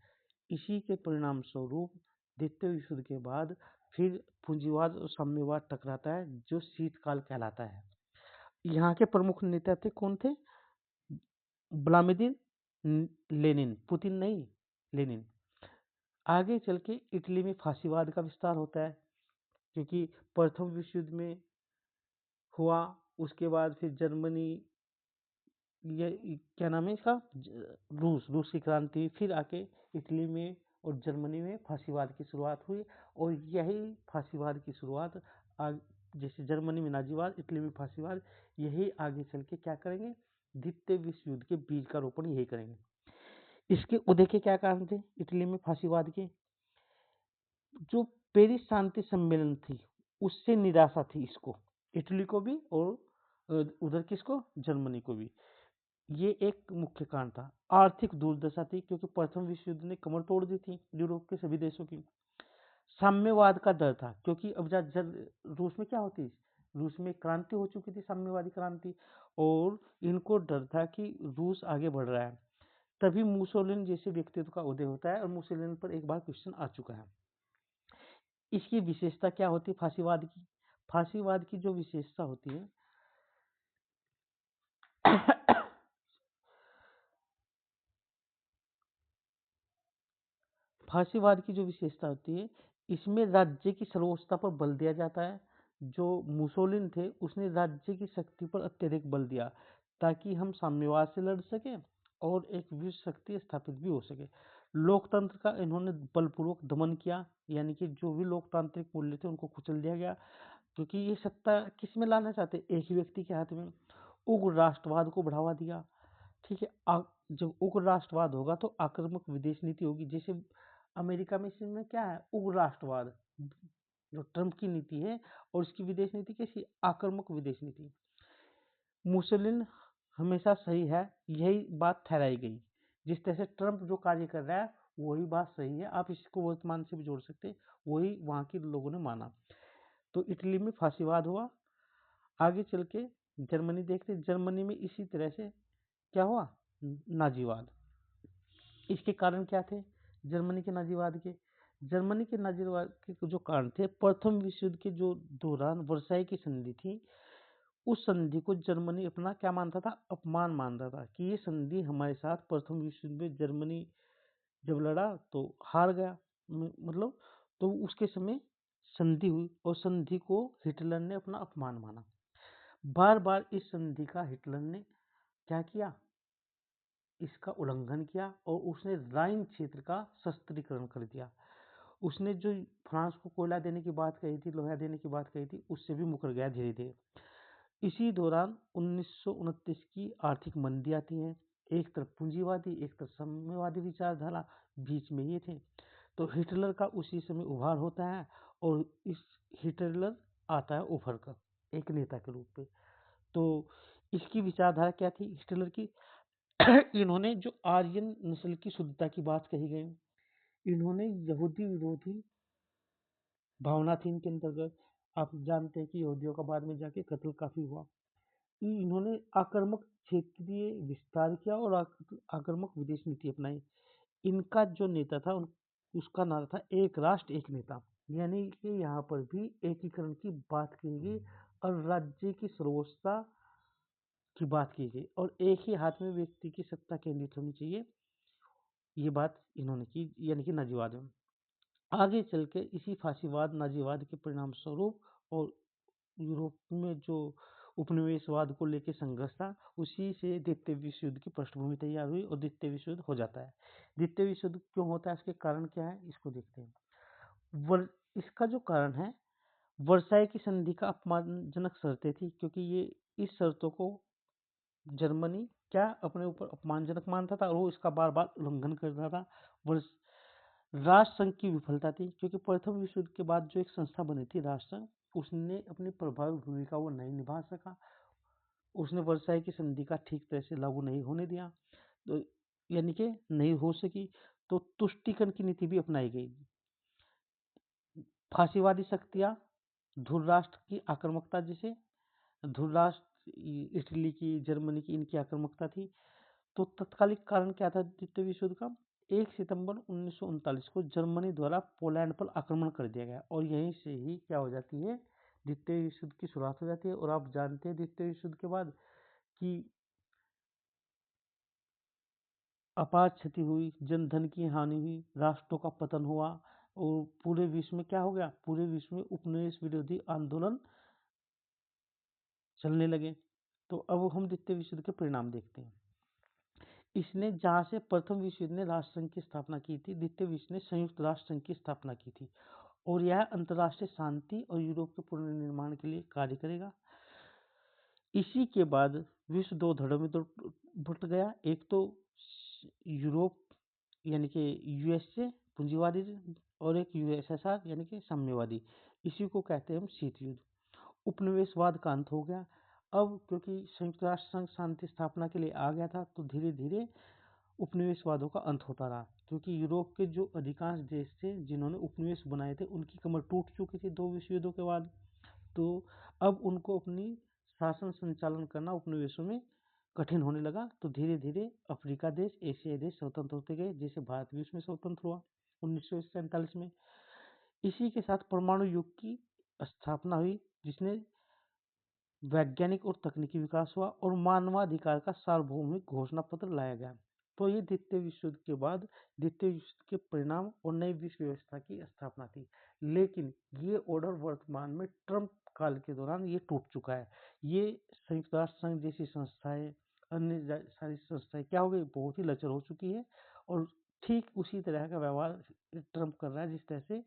इसी के परिणाम स्वरूप द्वितीय विश्व युद्ध के बाद फिर पूंजीवाद और साम्यवाद टकराता है, जो शीतकाल कहलाता है। यहाँ के प्रमुख नेता थे, कौन थे, व्लादिमीर लेनिन, पुतिन नहीं, लेनिन। आगे चल के इटली में फांसीवाद का विस्तार होता है, क्योंकि प्रथम विश्व युद्ध में हुआ, उसके बाद फिर जर्मनी, ये क्या नाम है इसका, रूस की क्रांति, फिर आके इटली में और जर्मनी में फांसीवाद की शुरुआत हुई। और यही फांसीवाद की शुरुआत जैसे जर्मनी में नाजीवाद, इटली में फांसीवाद, यही आगे चल के क्या करेंगे, द्वितीय विश्व युद्ध के बीज का रोपण यही करेंगे। इसके उदय के क्या कारण थे इटली में फांसीवाद के, जो पेरिस शांति सम्मेलन थी उससे निराशा थी इसको, इटली को भी और उधर किसको, जर्मनी को भी। ये एक मुख्य कारण था। आर्थिक दुर्दशा थी क्योंकि प्रथम विश्व युद्ध ने कमर तोड़ दी थी यूरोप के सभी देशों की। साम्यवाद का डर था क्योंकि अब रूस में क्या होती, रूस में क्रांति हो चुकी थी, साम्यवादी क्रांति, और इनको डर था कि रूस आगे बढ़ रहा है। तभी मुसोलिनी जैसे व्यक्तित्व का उदय होता है और मुसोलिनी पर एक बार क्वेश्चन आ चुका है। इसकी विशेषता क्या होती है फांसीवाद की? फांसीवाद की जो विशेषता होती है फांसीवाद की जो विशेषता होती है, इसमें राज्य की सर्वोच्चता पर बल दिया जाता है। जो मुसोलिनी थे उसने राज्य की शक्ति पर अत्यधिक बल दिया ताकि हम साम्यवाद से लड़ सके और एक विश्व शक्ति स्थापित भी हो सके। लोकतंत्र का इन्होंने बलपूर्वक दमन किया, यानी कि जो भी लोकतांत्रिक मूल्य थे उनको कुचल दिया गया, क्योंकि ये सत्ता किस में लाना चाहते, एक ही व्यक्ति के हाथ में। उग्र राष्ट्रवाद को बढ़ावा दिया। ठीक है, जब उग्र राष्ट्रवाद होगा तो आक्रामक विदेश नीति होगी। जैसे अमेरिका में इसमें क्या है, उग्र राष्ट्रवाद, जो ट्रम्प की नीति है, और इसकी विदेश नीति कैसी, आक्रामक विदेश नीति। मुसोलिनी हमेशा सही है, यही बात ठहराई गई। जिस तरह से ट्रम्प जो कार्य कर रहा है वही बात सही है, आप इसको वर्तमान से भी जोड़ सकते हैं, वही वहाँ के लोगों ने माना। तो इटली में फांसीवाद हुआ। आगे चल के जर्मनी देखते, जर्मनी में इसी तरह से क्या हुआ, नाजीवाद। इसके कारण क्या थे जर्मनी के नाजीवाद के? जर्मनी के नाजीवाद के जो कारण थे, प्रथम विश्व युद्ध के जो दौरान वर्साई की संधि थी, उस संधि को जर्मनी अपना क्या मानता था, अपमान मानता था कि ये संधि हमारे साथ प्रथम विश्व युद्ध में जर्मनी जब लड़ा तो हार गया, मतलब, तो उसके समय संधि हुई और संधि को हिटलर ने अपना अपमान माना। बार बार इस संधि का हिटलर ने क्या किया, इसका उल्लंघन किया और उसने राइन क्षेत्र का शस्त्रीकरण कर दिया। उसने जो फ्रांस को कोयला देने की बात कही थी, लोहा देने की बात कही थी, उससे भी मुकर गया धीरे धीरे। इसी दौरान 1929 की आर्थिक मंदी आती है। एक तरफ पूंजीवादी, एक तरफ साम्यवादी विचारधारा, बीच में ये थे। तो हिटलर का उसी समय उभार होता है और इस हिटलर आता है उभर कर एक नेता के रूप में। तो इसकी विचारधारा क्या थी हिटलर की? इन्होंने जो आर्यन नस्ल की शुद्धता की बात कही गई, इन्होंने यहूदी विरोधी भावना थी इनके अंतर्गत। आप जानते हैं कि यहूदियों का बाद में जाके कत्ल काफी हुआ। इन्होंने आक्रामक क्षेत्रीय विस्तार किया और आक्रामक विदेश नीति अपनाई। इनका जो नेता था उसका नाम था एक राष्ट्र एक नेता, यानी कि यहाँ पर भी एकीकरण की बात की गई और राज्य की सर्वोच्चता की बात की गई और एक ही हाथ में व्यक्ति की सत्ता केंद्रित होनी चाहिए, ये बात इन्होंने की, यानी कि नाजीवाद में। आगे चल के इसी फांसीवाद नाजीवाद के परिणाम स्वरूप और यूरोप में जो उपनिवेशवाद को लेकर संघर्ष था, उसी से द्वितीय विश्व युद्ध की पृष्ठभूमि तैयार हुई और द्वितीय विश्व युद्ध हो जाता है। द्वितीय विश्व युद्ध क्यों होता है, इसके कारण क्या है, इसको देखते हैं। इसका जो कारण है, वर्साई की संधि का अपमानजनक शर्तें थी, क्योंकि ये इस शर्तों को जर्मनी क्या अपने ऊपर अपमानजनक मानता था और वो इसका बार बार उल्लंघन करता था। राष्ट्र संघ की विफलता थी, क्योंकि प्रथम विश्व युद्ध के बाद जो एक संस्था बनी थी राष्ट्र संघ, उसने अपनी प्रभावी भूमिका वो नहीं निभा सका। उसने वर्साई की संधि का ठीक तरह से लागू नहीं होने दिया, तो यानी कि नहीं हो सकी। तो तुष्टीकरण की नीति भी अपनाई गई। फांसीवादी शक्तियां, ध्रुव राष्ट्र की आक्रामकता, जैसे ध्रुव राष्ट्र इटली की, जर्मनी की, इनकी आक्रामकता थी। तो तत्कालिक कारण क्या था द्वितीय विश्व युद्ध का? 1 सितंबर 1939 को जर्मनी द्वारा पोलैंड पर आक्रमण कर दिया गया और यहीं से ही क्या हो जाती है, द्वितीय विश्व युद्ध की शुरुआत हो जाती है। और आप जानते हैं द्वितीय विश्व युद्ध के बाद कि अपार क्षति हुई, जनधन की हानि हुई, राष्ट्रों का पतन हुआ और पूरे विश्व में क्या हो गया, पूरे विश्व में उपनिवेश विरोधी आंदोलन चलने लगे। तो अब हम द्वितीय विश्व युद्ध के परिणाम देखते हैं। इसने जहाँ से प्रथम विश्व युद्ध ने राष्ट्र संघ की स्थापना की थी, द्वितीय विश्व ने संयुक्त राष्ट्र संघ की स्थापना की थी और यह अंतर्राष्ट्रीय शांति और यूरोप के पुनर्निर्माण के लिए कार्य करेगा। इसी के बाद विश्व दो धड़ों में बट गया। एक तो यूरोप यानी कि यूएसए पूंजीवादी और एक यूएसएसआर यानी कि साम्यवादी। इसी को कहते हैं हम शीत युद्ध। उपनिवेशवाद का अंत हो गया। अब क्योंकि संयुक्त राष्ट्र संघ शांति स्थापना के लिए आ गया था, तो धीरे धीरे उपनिवेशवादों का अंत होता रहा, क्योंकि यूरोप के जो अधिकांश देश थे जिन्होंने उपनिवेश बनाए थे, उनकी कमर टूट चुकी थी 2 विश्व युद्धों के बाद। तो अब उनको अपनी शासन संचालन करना उपनिवेशों में कठिन होने लगा। तो धीरे धीरे अफ्रीका देश, एशियाई देश स्वतंत्र होते गए, जैसे भारत भी उसमें स्वतंत्र हुआ 1947 में। इसी के साथ परमाणु युग की स्थापना हुई, जिसने वैज्ञानिक और तकनीकी विकास हुआ और मानवाधिकार का सार्वभौमिक घोषणा पत्र लाया गया। तो ये द्वितीय विश्व युद्ध के बाद द्वितीय विश्व युद्ध के परिणाम और नई विश्व व्यवस्था की स्थापना थी। लेकिन ये ऑर्डर वर्तमान में ट्रम्प काल के दौरान ये टूट चुका है। ये संयुक्त राष्ट्र संघ जैसी संस्थाएं, अन्य सारी संस्थाएं क्या हो गई, बहुत ही लचर हो चुकी है। और ठीक उसी तरह का व्यवहार ट्रम्प कर रहा है जिस तरह से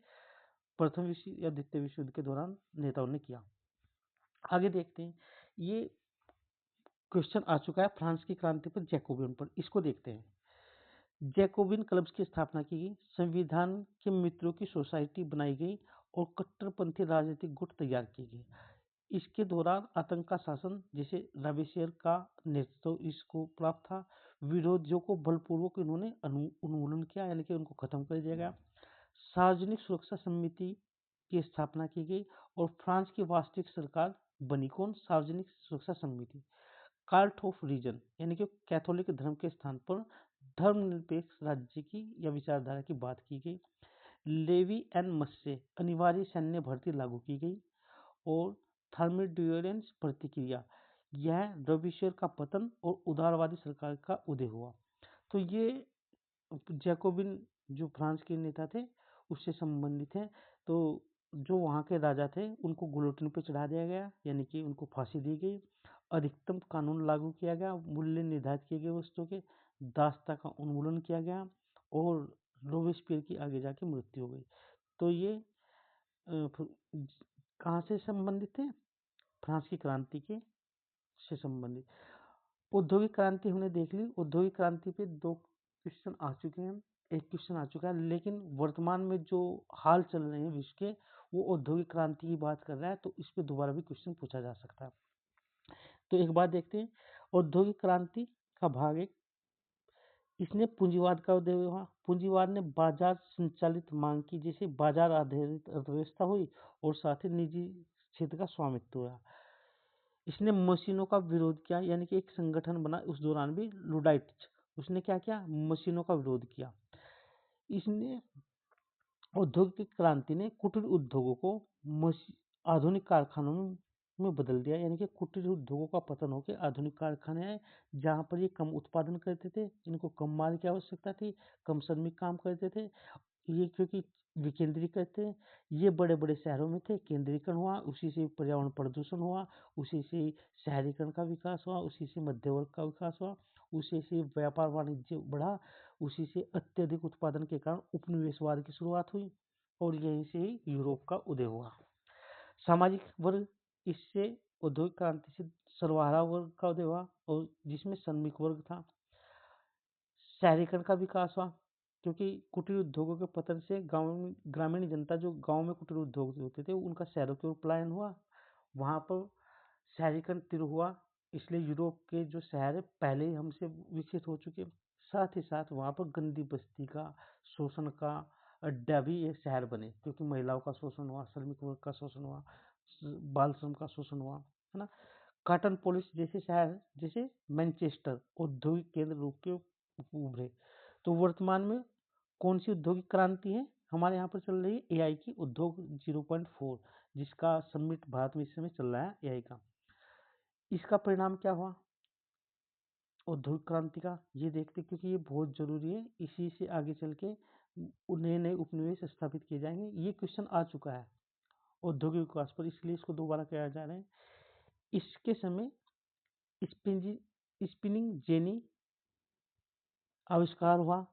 प्रथम विश्व या द्वितीय विश्व युद्ध के दौरान नेताओं ने किया। आगे देखते हैं। ये क्वेश्चन आ चुका है फ्रांस की क्रांति पर, जैकोबिन पर। इसको देखते हैं। जैकोबिन क्लब्स की स्थापना की गई, संविधान के मित्रों की सोसाइटी बनाई गई और कट्टरपंथी राजनीतिक गुट तैयार किए गए। इसके दौरान आतंक का शासन, जिसे रॉबेस्पियर का नेतृत्व इसको प्राप्त था, विरोधियों को बलपूर्वक इन्होंने उन्मूलन किया, यानी कि उनको खत्म कर दिया गया। सार्वजनिक सुरक्षा समिति की स्थापना की गई और फ्रांस की वास्तविक सरकार बनी कौन, सार्वजनिक सुरक्षा समिति। काल्ट ऑफ रीजन यानी कि कैथोलिक धर्म के स्थान पर धर्मनिरपेक्ष राज्य की या विचारधारा की बात की गई। लेवी एंड मस्से अनिवार्य सैन्य भर्ती लागू की गई और थर्मिड्यूरेंस प्रतिक्रिया, यह रॉबेस्पियर का पतन और उदारवादी सरकार का उदय हुआ। तो ये जैकोबिन जो फ्रांस के नेता थे उससे संबंधित है। तो जो वहाँ के राजा थे उनको गुलोटिन पे चढ़ा दिया गया, यानी कि उनको फांसी दी गई। अधिकतम कानून लागू किया गया, मूल्य निर्धारित किए गए वस्तुओं के, दासता का उन्मूलन किया गया और रॉबेस्पियर की आगे जाके मृत्यु हो गई। तो ये कहाँ से संबंधित है, फ्रांस की क्रांति के से संबंधित। औद्योगिक क्रांति हमने देख ली। औद्योगिक क्रांति पे 2 क्वेश्चन आ चुके हैं, एक क्वेश्चन आ चुका है, लेकिन वर्तमान में जो हाल चल रहे हैं विश्व के, वो औद्योगिक क्रांति की बात कर रहा है, तो इस पे दोबारा भी क्वेश्चन पूछा जा सकता है। तो एक बात देखते हैं, औद्योगिक क्रांति का भाग 1, इसने पूंजीवाद का उदय हुआ। पूंजीवाद ने बाजार संचालित मांग की, जैसे बाजार आधारित अर्थव्यवस्था हुई और साथ ही निजी क्षेत्र का स्वामित्व हुआ। इसने मशीनों का विरोध किया, यानी कि एक संगठन बना उस दौरान भी, लुडाइट्स, उसने क्या किया, मशीनों का विरोध किया। इसने औद्योगिक क्रांति ने कुटीर उद्योगों को आधुनिक कारखानों में बदल दिया, यानी कि कुटीर उद्योगों का पतन होकर आधुनिक कारखाने आए, जहाँ पर ये कम उत्पादन करते थे, इनको कम माल की आवश्यकता थी, कम श्रमिक काम करते थे। ये क्योंकि विकेंद्रीकृत थे, ये बड़े बड़े शहरों में थे, केंद्रीकरण हुआ, उसी से पर्यावरण प्रदूषण हुआ, उसी से शहरीकरण का विकास हुआ, उसी से मध्य वर्ग का विकास हुआ, उसी से व्यापार वाणिज्य बढ़ा, उसी से अत्यधिक उत्पादन के कारण उपनिवेशवाद की शुरुआत हुई और यहीं से ही यूरोप का उदय हुआ। सामाजिक वर्ग, इससे औद्योगिक क्रांति से सर्वहारा वर्ग का उदय हुआ और जिसमें श्रमिक वर्ग था। शहरीकरण का विकास हुआ, क्योंकि कुटीर उद्योगों के पतन से गाँव में ग्रामीण जनता, जो गांव में कुटीर उद्योग होते थे, उनका शहरों की ओर पलायन हुआ, वहाँ पर शहरीकरण तीव्र हुआ। इसलिए यूरोप के जो शहर है पहले ही हमसे विकसित हो चुके, साथ ही साथ वहाँ पर गंदी बस्ती का, शोषण का अड्डा भी ये शहर बने, क्योंकि महिलाओं का शोषण हुआ, श्रमिक वर्ग का शोषण हुआ, बाल श्रम का शोषण हुआ, है ना। कॉटन पोलिस जैसे शहर, जैसे मैनचेस्टर, औद्योगिक केंद्र रूप के उभरे। तो वर्तमान में कौन सी औद्योगिक क्रांति है हमारे यहाँ पर चल रही है, एआई की, उद्योग 0.4, जिसका समिट भारत में इस समय चल रहा है एआई का। इसका परिणाम क्या हुआ औद्योगिक क्रांति का, ये देखते, क्योंकि ये बहुत जरूरी है, इसी से आगे चल के नए नए उपनिवेश स्थापित किए जाएंगे। ये क्वेश्चन आ चुका है औद्योगिक विकास पर, इसलिए इसको दोबारा किया जा रहा है। इसके समय स्पिनिंग जेनी आविष्कार हुआ,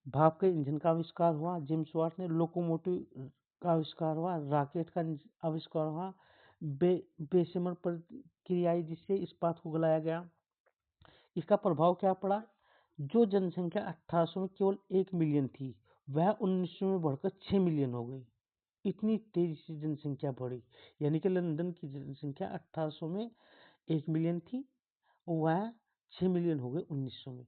भाप के इंजन का आविष्कार हुआ, जेम्स वाट ने लोकोमोटिव का आविष्कार हुआ, रॉकेट का आविष्कार हुआ, बेशमर प्रक्रियाएं जिससे इस्पात को गलाया गया। इसका प्रभाव क्या पड़ा, जो जनसंख्या 1800 में केवल 1 मिलियन थी, वह 1900 में बढ़कर 6 मिलियन हो गई। इतनी तेजी से जनसंख्या बढ़ी, यानी कि लंदन की जनसंख्या 1800 में 1 मिलियन थी, वह 6 मिलियन हो गई 1900 में।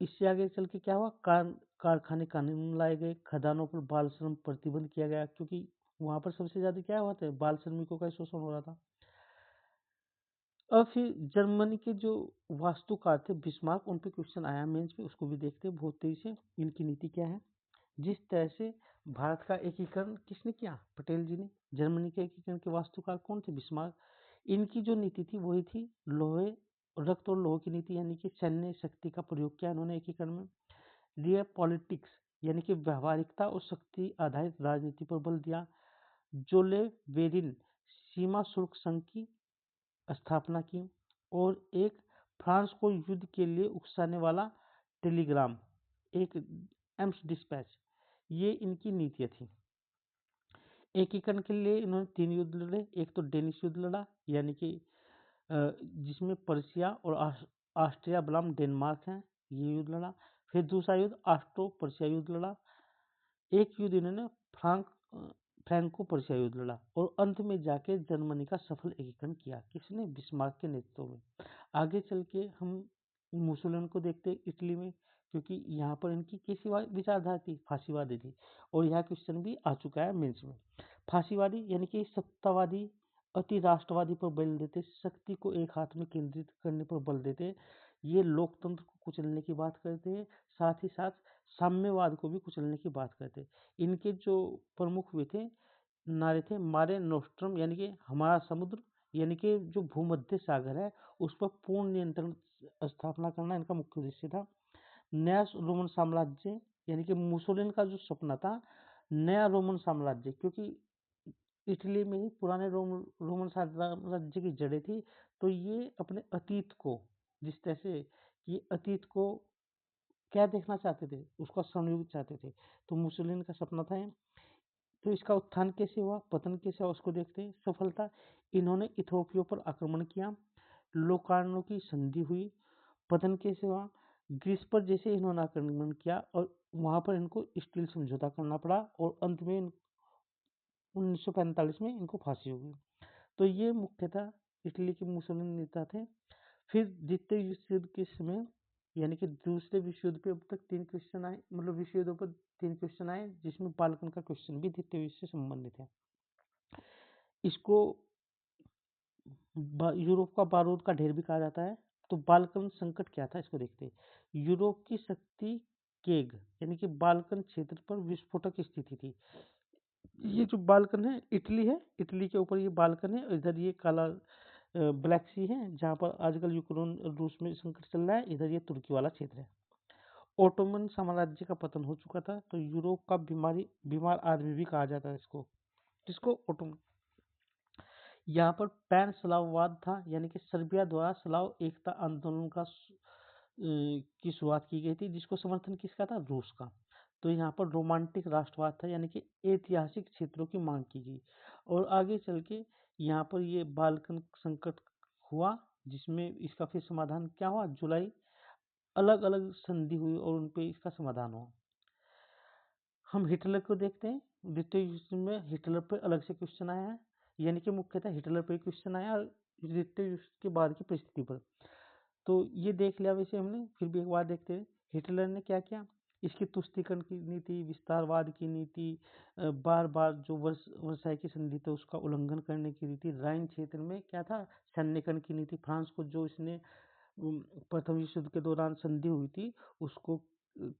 इससे आगे चल के क्या हुआ, कारखाने कानून लाए गए, खदानों पर बाल श्रम प्रतिबंध किया गया, क्योंकि वहां पर सबसे ज्यादा क्या हुआ था, बाल श्रमिकों का शोषण हो रहा था। अब फिर जर्मनी के जो वास्तुकार थे बिस्मार्क, उन पे क्वेश्चन आया मेंस पे, उसको भी देखते हैं बहुत तेजी से। इनकी नीति क्या है, जिस तरह से भारत का एकीकरण किसने किया, पटेल जी ने। जर्मनी के एकीकरण के वास्तुकार कौन थे, बिस्मार्क। इनकी जो नीति थी वही थी लोहे, रक्त और लोहे की नीति, यानी कि सैन्य शक्ति का प्रयोग किया इन्होंने एकीकरण में। रियल पॉलिटिक्स, यानी कि व्यवहारिकता और शक्ति आधारित राजनीति पर बल दिया। जोले वेरिन सीमा शुल्क संघ की स्थापना की, और एक फ्रांस को युद्ध के लिए उकसाने वाला टेलीग्राम, एक एम्स डिस्पैच, ये इनकी नीतियाँ थी। एकीकरण के लिए इन्होंने 3 युद्ध लड़े। एक तो डेनिश युद्ध लड़ा, यानी कि जिसमें पर्शिया और ऑस्ट्रिया बनाम डेनमार्क है, ये युद्ध लड़ा। फिर दूसरा युद्ध ऑस्ट्रो पर्शिया युद्ध लड़ा। एक युद्ध इन्होंने फ्रैंको पर्शिया युद्ध लड़ा, और अंत में जाके जर्मनी का सफल एकीकरण किया, किसने, बिस्मार्क के नेतृत्व में। आगे चल के हम मुसोलिनी को देखते हैं इटली में, क्योंकि यहाँ पर इनकी कैसी विचारधारा थी, फांसीवादी थी, और यह क्वेश्चन भी आ चुका है मेंस में। फांसीवादी यानी कि सत्तावादी, अति राष्ट्रवादी पर बल देते, शक्ति को एक हाथ में केंद्रित करने पर बल देते, ये लोकतंत्र को कुचलने की बात करते हैं, साथ ही साथ साम्यवाद को भी कुचलने की बात करते हैं। इनके जो प्रमुख हुए थे नारे थे, मारे नोस्ट्रम, यानी कि हमारा समुद्र, यानी कि जो भूमध्य सागर है उस पर पूर्ण नियंत्रण स्थापना करना इनका मुख्य उद्देश्य था। नया रोमन साम्राज्य, यानी कि मुसोलिनी का जो सपना था नया रोमन साम्राज्य, क्योंकि इटली में ही पुराने रोमन साम्राज्य की जड़ें थी, तो ये अपने अतीत को, जिस तरह से ये अतीत को क्या देखना चाहते थे, उसका संयुग चाहते थे, तो मुसोलिनी का सपना था ये। तो इसका उत्थान कैसे हुआ, पतन कैसे हुआ, उसको देखते हैं। सफलता, इन्होंने इथोपिया पर आक्रमण किया, लोकार्नो की संधि हुई। पतन कैसे हुआ, ग्रीस पर जैसे इन्होंने आक्रमण किया और वहां पर इनको स्टील समझौता करना पड़ा, और अंत में 1945 में इनको फांसी हो गई। तो ये मुख्यतः इटली के मुसोलिनी नेता थे। फिर द्वितीय विश्व युद्ध के समय, यानी कि दूसरे विश्व युद्ध पे अब तक 3 क्वेश्चन आए, मतलब विश्व युद्धों पर 3 क्वेश्चन आए, जिसमें बाल्कन का क्वेश्चन भी द्वितीय विश्व से संबंधित है। इसको यूरोप का बारूद का ढेर भी कहा जाता है। तो बाल्कन संकट क्या था, इसको देखते हैं। यूरोप की शक्ति केग, यानी कि बाल्कन क्षेत्र पर विस्फोटक स्थिति थी। ये जो बाल्कन है इटली है, इटली के ऊपर ये बाल्कन है, इधर ये काला ब्लैक सी है, जहाँ पर आजकल यूक्रेन रूस में संकट चल रहा है, इधर ये तुर्की वाला क्षेत्र है। ओटोमन साम्राज्य का पतन हो चुका था, तो यूरोप का बीमार आदमी भी कहा जाता है इसको, जिसको ओटोमन। यहाँ पर पैन स्लाववाद था, यानी कि सर्बिया द्वारा स्लाव एकता आंदोलन की शुरुआत की गई थी, जिसको समर्थन किसका था, रूस का। तो यहाँ पर रोमांटिक राष्ट्रवाद था, यानी कि ऐतिहासिक क्षेत्रों की मांग की गई। और आगे चल के यहाँ पर ये बाल्कन संकट हुआ, जिसमें इसका फिर समाधान क्या हुआ, जुलाई अलग अलग संधि हुई और उन पे इसका समाधान हुआ। हम हिटलर को देखते हैं। द्वितीय युद्ध में हिटलर पर अलग से क्वेश्चन आया है, यानी कि मुख्यतः हिटलर पर क्वेश्चन आया और द्वितीय युद्ध के बाद की परिस्थिति पर। तो ये देख लिया वैसे हमने, फिर भी एक बार देखते हैं हिटलर ने क्या किया। इसकी तुष्टीकरण की नीति, विस्तारवाद की नीति, बार बार जो वर्साई की संधि थी उसका उल्लंघन करने की नीति, राइन क्षेत्र में क्या था, सैन्यकरण की नीति, फ्रांस को जो इसने प्रथम विश्व युद्ध के दौरान संधि हुई थी उसको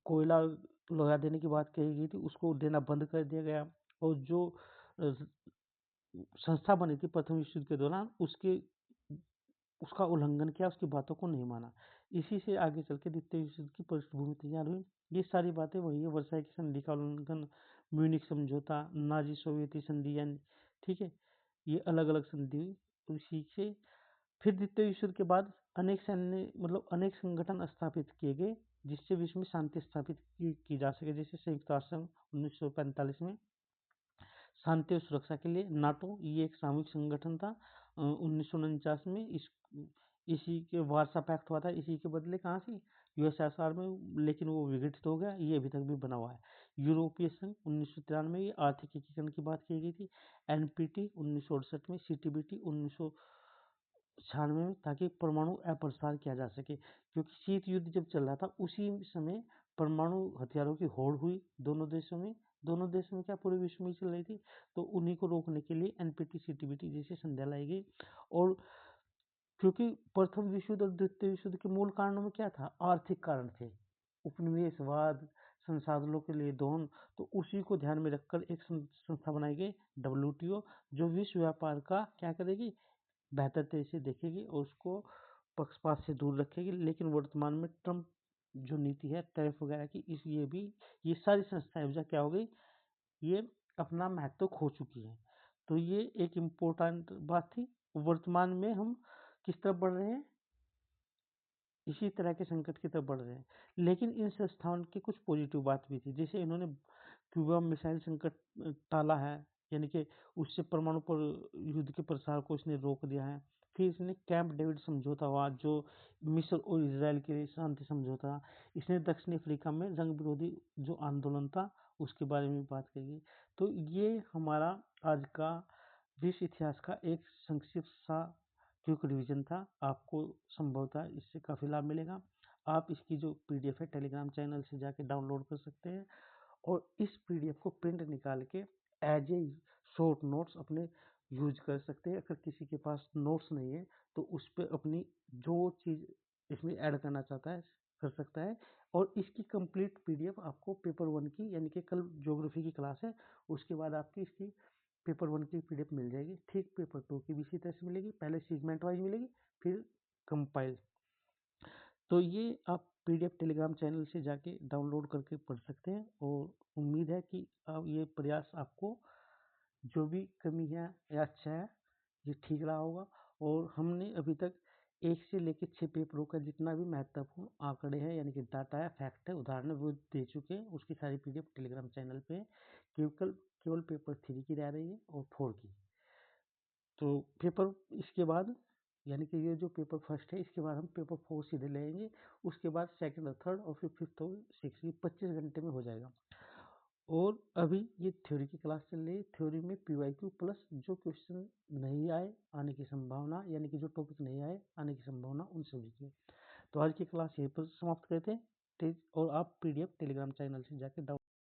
कोयला लगा देने की बात कही गई थी, उसको देना बंद कर दिया गया। और जो संस्था बनी थी प्रथम विश्व युद्ध के दौरान उसका उल्लंघन किया, उसकी बातों को नहीं माना। इसी से आगे चल के द्वितीय विश्व युद्ध की पृष्ठभूमि तैयार हुई। ये सारी बातें वही है, वर्साई की संधि का उल्लंघन, म्यूनिख समझौता, नाजी सोवियती संधि, यानी ठीक है, ये अलग अलग संधि हुई। तो इसी से फिर द्वितीय विश्व युद्ध के बाद अनेक सैन्य मतलब अनेक संगठन स्थापित किए गए, जिससे विश्व में शांति स्थापित की जा सके। जैसे संयुक्त राष्ट्र संघ 1945 में शांति और सुरक्षा के लिए, नाटो ये एक सामूहिक संगठन था 1949 में। इसी के वारसा पैक्ट हुआ था, इसी के बदले कहाँ से, यूएसएसआर में, लेकिन वो विघटित हो गया, ये अभी तक भी बना हुआ है। यूरोपीय संघ 1993 में आर्थिक एकीकरण की बात की गई थी। एनपीटी 1968 में, सीटीबीटी 1996 में, ताकि परमाणु अप्रसार किया जा सके, क्योंकि शीत युद्ध जब चल रहा था उसी समय परमाणु हथियारों की होड़ हुई दोनों देशों में। क्या पूरे विश्व में चल रही थी, तो उन्हीं को रोकने के लिए एनपीटी सीटीबीटी जैसी संध्या लाई गई। और क्योंकि प्रथम विश्व युद्ध और द्वितीय विश्व युद्ध के मूल कारणों में क्या था, आर्थिक कारण थे, उपनिवेशवाद, संसाधनों के लिए दोहन, तो उसी को ध्यान में रखकर एक संस्था बनाई गई, डब्ल्यूटीओ, जो विश्व व्यापार का क्या करेगी, बेहतर तरीके से देखेगी और उसको पक्षपात से दूर रखेगी। लेकिन वर्तमान में ट्रम्प जो नीति है टैरिफ वगैरह की, इस ये सारी संस्थाएं वजह क्या हो गई, ये अपना महत्व खो चुकी है। तो ये एक इम्पोर्टेंट बात थी। वर्तमान में हम किस तरफ बढ़ रहे हैं, इसी तरह के संकट की तरफ बढ़ रहे हैं। लेकिन इन संस्थाओं की कुछ पॉजिटिव बात भी थी, जैसे इन्होंने क्यूबा मिसाइल संकट टाला है, यानी कि उससे परमाणु पर युद्ध के प्रसार को इसने रोक दिया है। फिर इसने कैंप डेविड समझौता हुआ, जो मिस्र और इसराइल के लिए शांति समझौता। इसने दक्षिण अफ्रीका में रंग विरोधी जो आंदोलन था उसके बारे में बात करी। तो ये हमारा आज का विश्व इतिहास का एक संक्षिप्त सा क्विक रिवीजन था। आपको संभवतः इससे काफ़ी लाभ मिलेगा। आप इसकी जो पीडीएफ है टेलीग्राम चैनल से जाके डाउनलोड कर सकते हैं और इस पीडीएफ को प्रिंट निकाल के एज ए शॉर्ट नोट्स अपने यूज कर सकते हैं। अगर किसी के पास नोट्स नहीं है तो उस पर अपनी जो चीज़ इसमें ऐड करना चाहता है कर सकता है। और इसकी कंप्लीट पीडीएफ आपको पेपर 1 की, यानी कि कल ज्योग्राफी की क्लास है, उसके बाद आपकी इसकी पेपर 1 की पीडीएफ मिल जाएगी। ठीक पेपर 2 की भी इसी तरह से मिलेगी, पहले सेगमेंट वाइज मिलेगी फिर कंपाइल। तो ये आप पीडीएफ टेलीग्राम चैनल से जाके डाउनलोड करके पढ़ सकते हैं और उम्मीद है कि अब ये प्रयास आपको जो भी कमी है या अच्छा है ये ठीक रहा होगा। और हमने अभी तक 1 से लेकर 6 पेपरों का जितना भी महत्वपूर्ण आंकड़े हैं, यानी कि डाटा है, फैक्ट है, उदाहरण है, वो दे चुके हैं। उसकी सारी पीडीएफ टेलीग्राम चैनल पे है। केवल पेपर 3 की रह रही है और 4 की। तो पेपर इसके बाद, यानी कि ये जो पेपर फर्स्ट है, इसके बाद हम पेपर 4 सीधे लेंगे। उसके बाद सेकंड और थर्ड और फिर फिफ्थ और सिक्स, 25 घंटे में हो जाएगा। और अभी ये थ्योरी की क्लास चल रही है। थ्योरी में पीवाईक्यू प्लस जो क्वेश्चन नहीं आए आने की संभावना, यानी कि जो टॉपिक नहीं आए आने की संभावना, उन सभी की। तो आज की क्लास यहीं पर समाप्त करते हैं। और आप पीडीएफ टेलीग्राम चैनल से जाके डाउन